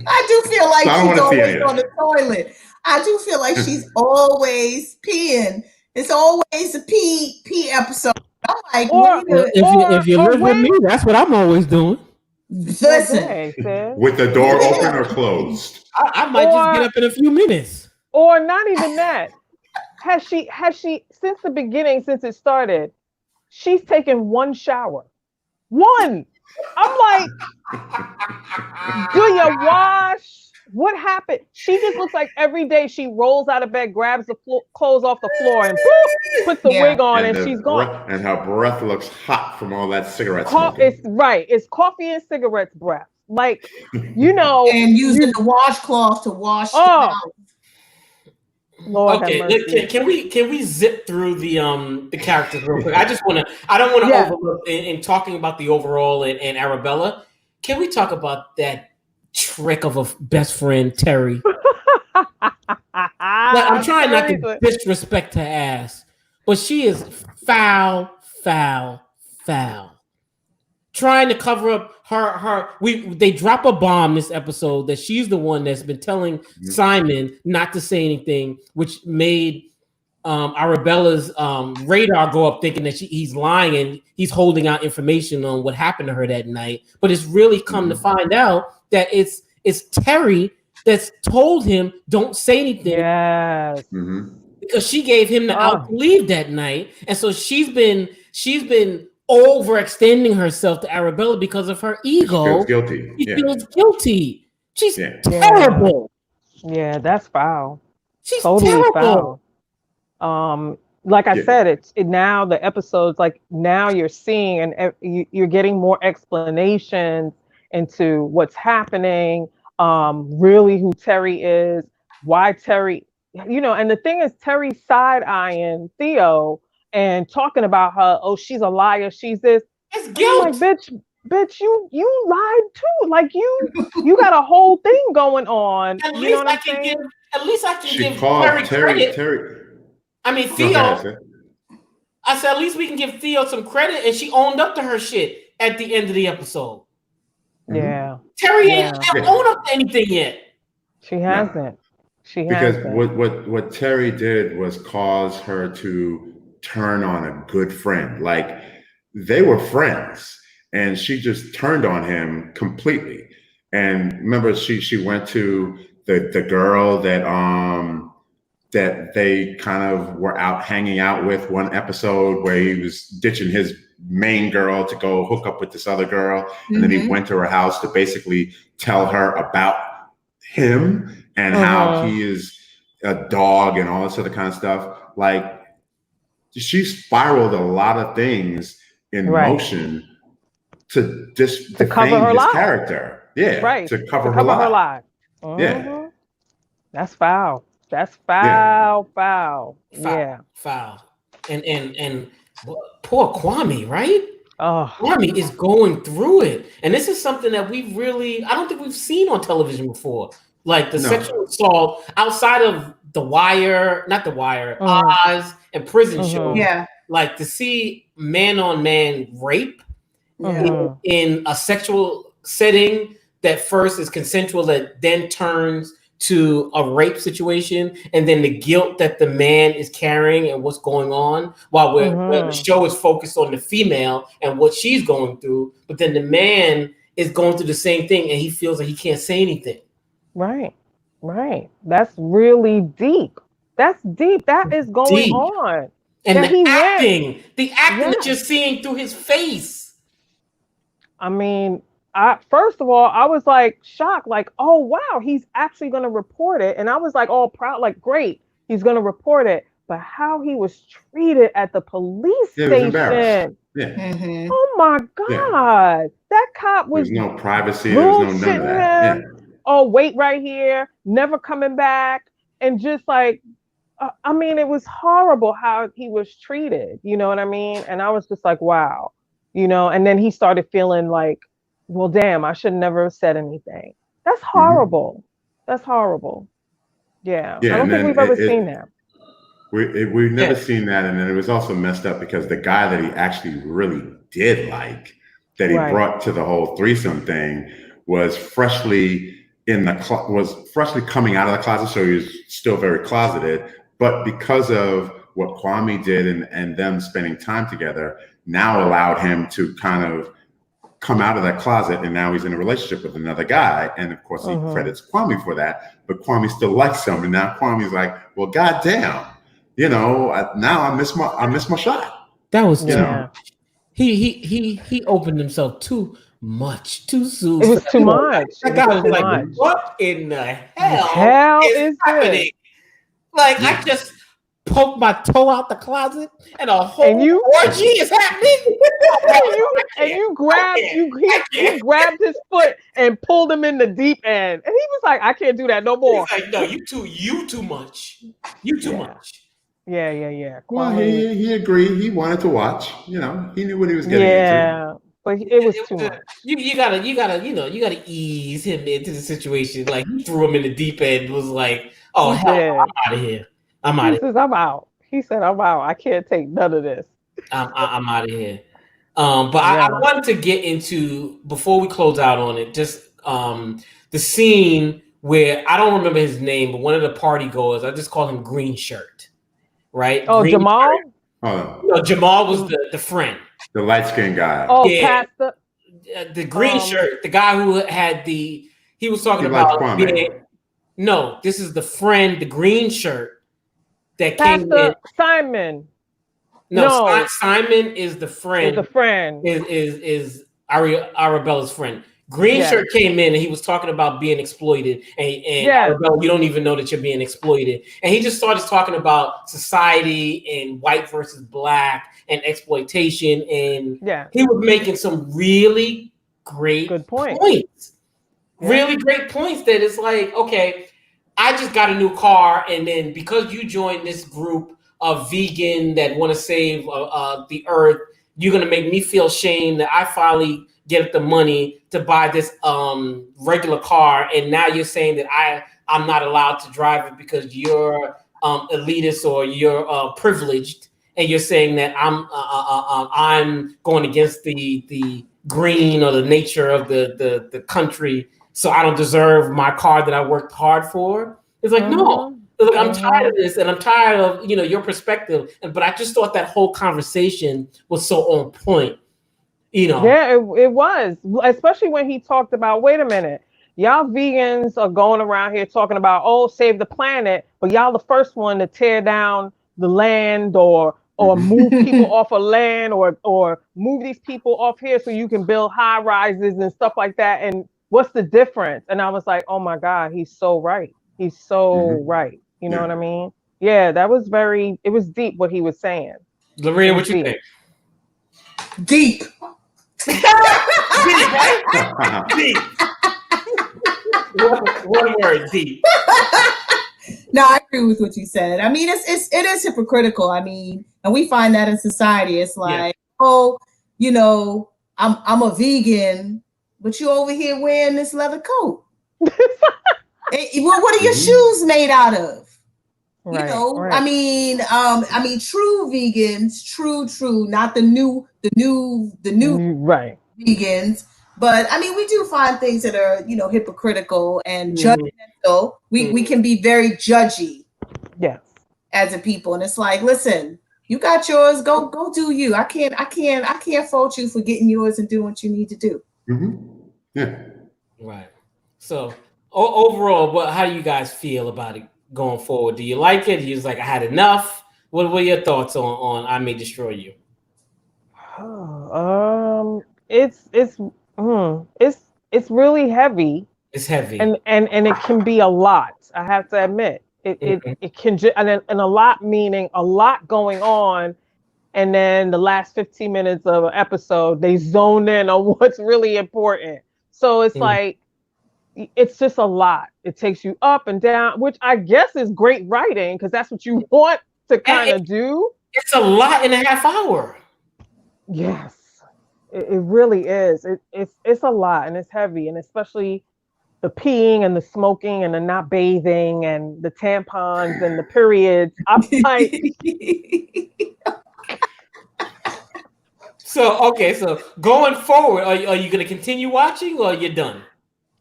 I do feel like So she's always on the toilet. I do feel like she's always peeing. It's always a pee episode. I'm like, If you live with me, that's what I'm always doing. listen. With the door open or closed? I might just get up in a few minutes. Or not even that. Has she since the beginning, since it started, she's taken one shower. One. I'm like, do you wash? What happened? She just looks like every day she rolls out of bed, grabs the clothes off the floor, and puts the wig on, and she's gone. And her breath looks hot from all that cigarette smoking. It's coffee and cigarettes breath. Like, you know. And using the washcloth to wash the mouth. Lord okay, can we zip through the characters real quick? I don't want to overlook in talking about the overall and Arabella. Can we talk about that trick of a best friend, Terry? I'm trying not to disrespect her ass, but she is foul. Trying to cover up they drop a bomb this episode that she's the one that's been telling Simon not to say anything, which made Arabella's radar go up, thinking that he's lying and he's holding out information on what happened to her that night. But it's really come to find out that it's Terry that's told him don't say anything. Yes. Because she gave him the out to leave that night, and so she's been overextending herself to Arabella because of her ego. She feels guilty. She feels guilty. She's terrible. Yeah, that's foul. She's totally terrible. Foul. Like I said, it now the episodes, like now you're seeing and you're getting more explanations into what's happening, really who Terry is, why Terry, and the thing is Terry's side-eyeing Theo and talking about her, oh, she's a liar, she's this. It's guilt. I'm like, bitch, you lied too. Like you got a whole thing going on. At least I can give Terry credit. I mean, Theo. I said at least we can give Theo some credit, and she owned up to her shit at the end of the episode. Yeah. Terry ain't owned up to anything yet. She hasn't. Because what Terry did was cause her to turn on a good friend. Like they were friends and she just turned on him completely. And remember she went to the girl that they kind of were out hanging out with one episode where he was ditching his main girl to go hook up with this other girl. And then he went to her house to basically tell her about him and how he is a dog and all this other kind of stuff. Like, she spiraled a lot of things in motion to cover her his character. Yeah, right. To cover her lie. Yeah, that's foul. That's foul. Yeah, foul. And poor Kwame, right? Oh, Kwame is going through it, and this is something that I don't think we've seen on television before. Like the sexual assault outside of Oz and prison show. Yeah. Like to see man on man rape in a sexual setting that first is consensual, that then turns to a rape situation, and then the guilt that the man is carrying and what's going on while the show is focused on the female and what she's going through, but then the man is going through the same thing and he feels like he can't say anything. Right. That's really deep. That's deep. That is going Deep. on. And That he went. the acting that Yeah. you're seeing through his face. I mean, first of all, I was like shocked, like, oh wow, he's actually gonna report it. And I was like all proud, like, great, he's gonna report it. But how he was treated at the police Yeah, he was embarrassed. station. Yeah. Mhm. Oh my God. That cop was There's no privacy. There's no none of bullshitting that. him. Oh, wait right here, never coming back. And just like, I mean, it was horrible how he was treated. You know what I mean? And I was just like, wow. And then he started feeling like, well, damn, I should never have said anything. That's horrible. That's horrible. Yeah. Yeah, I don't and think then we've ever seen that. We've never Yeah. seen that, and then it was also messed up because the guy that he actually really did like, that he Right. brought to the whole threesome thing, was freshly coming out of the closet, so he was still very closeted. But because of what Kwame did and them spending time together, now allowed him to kind of come out of that closet, and now he's in a relationship with another guy. And of course, he Mhm. credits Kwame for that, but Kwame still likes him, and now Kwame's like, "Well, goddamn, now I miss my shot." That was You too know. Yeah. He opened himself too much, too soon. It was too much. That It guy was was too like, much. what in the Hell hell is is happening? Like, I just poked my toe out the closet and a whole And you- orgy is happening. And you grabbed I he can't. grabbed his foot and pulled him in the deep end. And he was like, I can't do that no more. He's like, no, you too much. You too Yeah. much. Yeah. Well, Kwame. he agreed. He wanted to watch. He knew what he was getting into. Yeah. But it was too much. You gotta ease him into the situation. Like, he threw him in the deep end. Was like, oh He hell, did. I'm out of here. I'm out He of says, I'm out. He said, I'm out. I can't take none of this. I'm out of here. But Yeah. I wanted to get into, before we close out on it, just the scene where, I don't remember his name, but one of the party goers, I just call him Green Shirt, right? Oh, Green Jamal? Shirt. No, Jamal was the friend. The light skinned guy. Oh, Yeah. Pastor. The green shirt, the guy who had he was talking He likes about Kwame. no, this is the friend, the green shirt that came in. Pastor Simon No, No. Simon is the is friend. the friend. Is Arabella's friend. Green Yes. shirt came in and he was talking about being exploited, and Yes. Arabella, you don't even know that you're being exploited. And he just started talking about society and white versus black and exploitation, and Yeah. he was making some really great Good point. points. Yeah. Really great points that it's like, okay, I just got a new car, and then because you joined this group of vegan that want to save the earth, you're gonna make me feel shame that I finally get the money to buy this regular car, and now you're saying that I'm not allowed to drive it because you're elitist or you're privileged, and you're saying that I'm going against the green or the nature of the country, so I don't deserve my car that I worked hard for. It's like, no. It's like, I'm tired of this, and I'm tired of your perspective. But I just thought that whole conversation was so on point. Yeah, it was, especially when he talked about, wait a minute, y'all vegans are going around here talking about, oh, save the planet, but y'all the first one to tear down the land or move people off of land or move these people off here so you can build high rises and stuff like that. And what's the difference? And I was like, oh my God, he's so right. He's so right. You know what I mean? Yeah, it was deep what he was saying. Lorena, what you think? Deep. Deep, right? Deep. One word, deep. No, I agree with what you said. I mean, it is hypocritical. I mean, and we find that in society. It's like, I'm a vegan, but you over here wearing this leather coat. Well, what are your shoes made out of? Right, right. I mean, true vegans, true, not the new Right. vegans. But I mean, we do find things that are, hypocritical and judgmental. We can be very judgy. Yes. As a people, and it's like, listen, you got yours. Go do you. I can't fault you for getting yours and doing what you need to do. Yeah. Right. So overall, how do you guys feel about it? going forward? Do you like it? You was like, I had enough. What were your thoughts on I May Destroy You? It's really heavy. It's heavy. And it can be a lot. I have to admit, it can and a lot meaning a lot going on, and then the last 15 minutes of an episode they zone in on what's really important. So it's like it's just a lot. It takes you up and down, which I guess is great writing because that's what you want to kind of do. It's a lot in a half hour. Yes, it really is. It's a lot and it's heavy, and especially the peeing and the smoking and the not bathing and the tampons and the periods. I'm like, so going forward, are you going to continue watching or are you done?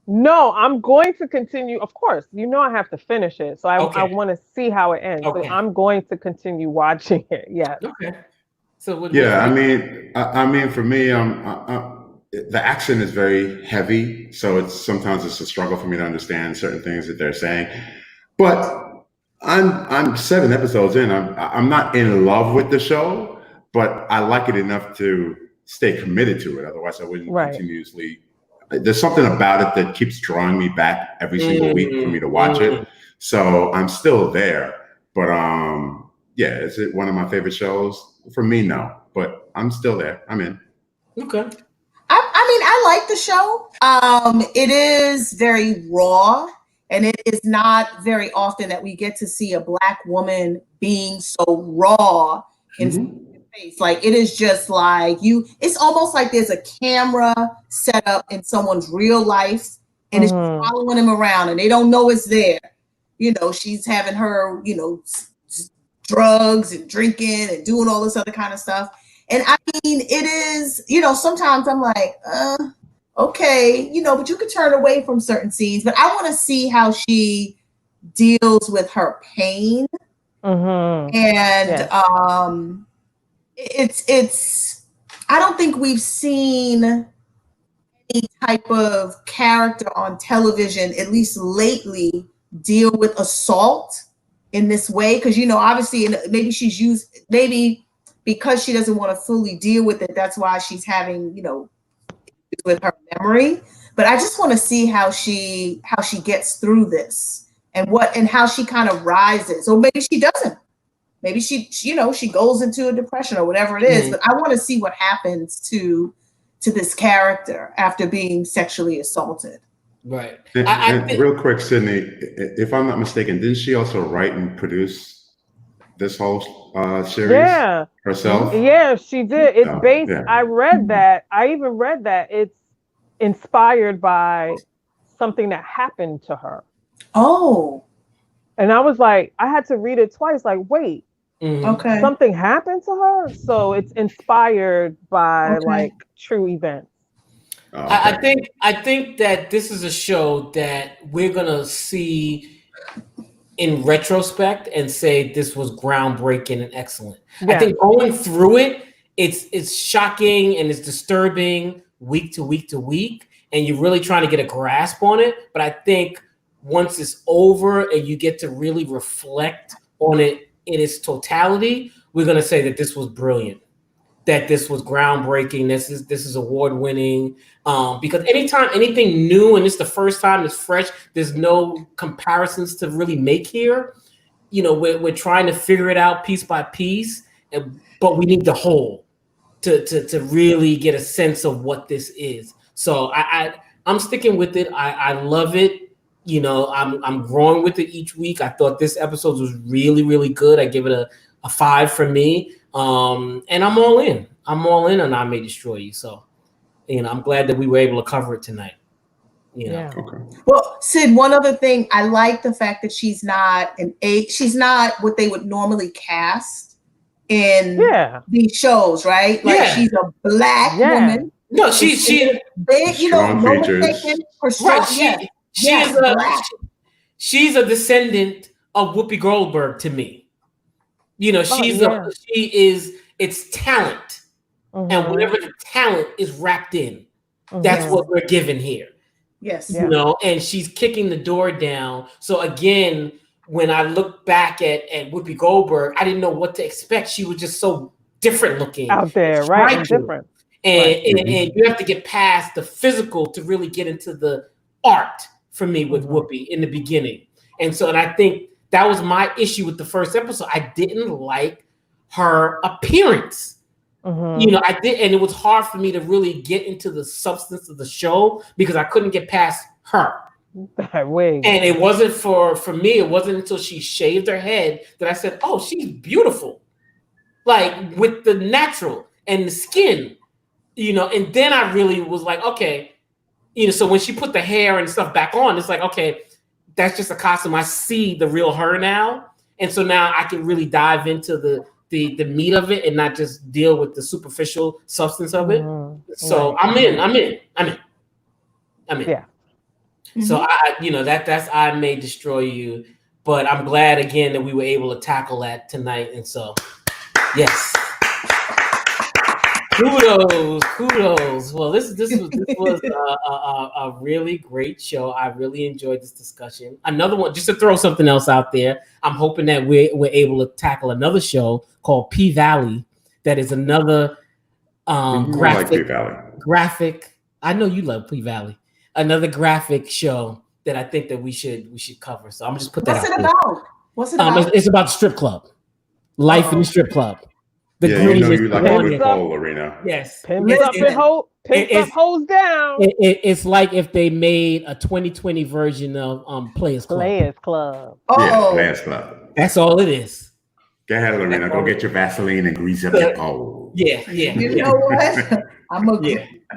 No, I'm going to continue. Of course, I have to finish it, so I want to see how it ends. Okay. So I'm going to continue watching it. Yeah. Okay. So I mean, for me, the accent is very heavy, so sometimes it's a struggle for me to understand certain things that they're saying. But I'm 7 episodes in. I'm not in love with the show, but I like it enough to stay committed to it. Otherwise, I wouldn't continuously. There's something about it that keeps drawing me back every single week for me to watch it. So I'm still there. But is it one of my favorite shows? For me, no. But I'm still there. I'm in. Okay. I like the show. It is very raw, and it is not very often that we get to see a Black woman being so raw in face. Like, it is just like it's almost like there's a camera set up in someone's real life, and it's following them around, and they don't know it's there. She's having her, drugs and drinking and doing all this other kind of stuff. And I mean, it is, sometimes I'm like, okay, but you could turn away from certain scenes. But I want to see how she deals with her pain. And it's I don't think we've seen any type of character on television, at least lately, deal with assault in this way. Because, obviously, maybe because she doesn't want to fully deal with it, that's why she's having, with her memory. But I just want to see how she gets through this and how she kind of rises. Or maybe she doesn't. Maybe she goes into a depression or whatever it is. But I want to see what happens to this character after being sexually assaulted. Right. And real quick, Sydney, if I'm not mistaken, didn't she also write and produce this whole series herself? Yeah, she did. It's based. Yeah. I even read that it's inspired by something that happened to her. Oh. And I was like, I had to read it twice. Like, wait, okay, something happened to her. So it's inspired by like true events. I think that this is a show that we're gonna see in retrospect and say this was groundbreaking and excellent. Yeah. I think going through it, it's shocking and it's disturbing week to week to week, and you're really trying to get a grasp on it. But I think once it's over and you get to really reflect on it in its totality, we're gonna say that this was brilliant, that this was groundbreaking, this is award-winning. Because anytime anything new and it's the first time, it's fresh, there's no comparisons to really make here. We're trying to figure it out piece by piece, but we need the whole to really get a sense of what this is. So I'm sticking with it. I love it. I'm growing with it each week. I thought this episode was really, really good. I give it a 5 for me. And I'm all in. I'm all in on I May Destroy You. So, I'm glad that we were able to cover it tonight. Yeah. Okay. Well, Sid, one other thing, I like the fact that she's not what they would normally cast in these shows, right? Like she's a Black woman. No, she's big, no mistaken her strong. She's a descendant of Whoopi Goldberg to me. It's talent. And whatever the talent is wrapped in, that's what we're given here. Yes. And she's kicking the door down. So again, when I look back at Whoopi Goldberg, I didn't know what to expect. She was just so different looking out there, right? And striking. different. And you have to get past the physical to really get into the art for me with Whoopi in the beginning. And I think that was my issue with the first episode. I didn't like her appearance. You know, I did, and it was hard for me to really get into the substance of the show because I couldn't get past her. That wig. And it wasn't for me, it wasn't until she shaved her head that I said, oh, she's beautiful. Like with the natural and the skin, you know, and then I really was like, okay, you know, so when she put the hair and stuff back on, it's like, okay, that's just a costume. I see the real her now. And so now I can really dive into the meat of it and not just deal with the superficial substance of it. So I'm in. Yeah. So I, you know, that's I May Destroy You, but I'm glad again that we were able to tackle that tonight. And so, yes, kudos. Well, this was a really great show. I really enjoyed this discussion. Another one, just to throw something else out there. I'm hoping that we're able to tackle another show called P-Valley. That is another graphic. I know you love P-Valley. Another graphic show that I think that we should cover. So I'm gonna just put that out there. What's it about? It's about the strip club. Life in the strip club. The you know you like a good bowl arena. Yes. Pimps up hoes down. It's like if they made a 2020 version of Players Club. Players Club. Yeah, Players Club. That's all it is. Go ahead, Lorena. Go get your Vaseline and grease up your pole. Yeah. You know what?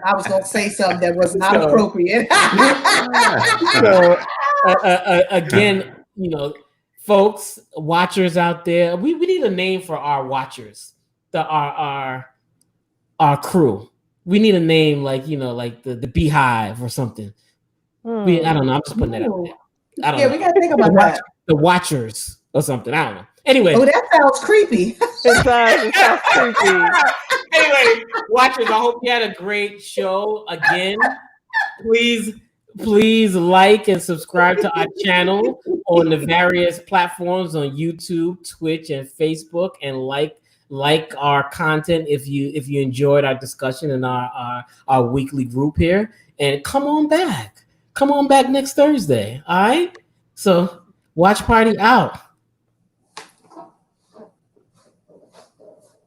I was gonna say something that was not appropriate. So again, you know, folks, watchers out there, we need a name for our watchers, our crew. We need a name like, you know, like the Beehive or something. I don't know. I'm just putting that out there. I don't know. We gotta think about that. The Watchers or something. I don't know. Anyway. Oh, that sounds creepy. It sounds creepy. Anyway, watchers, I hope you had a great show. Again, please like and subscribe to our channel on the various platforms on YouTube, Twitch, and Facebook, and like our content if you enjoyed our discussion in our weekly group here. And come on back next Thursday. All right. So watch party out.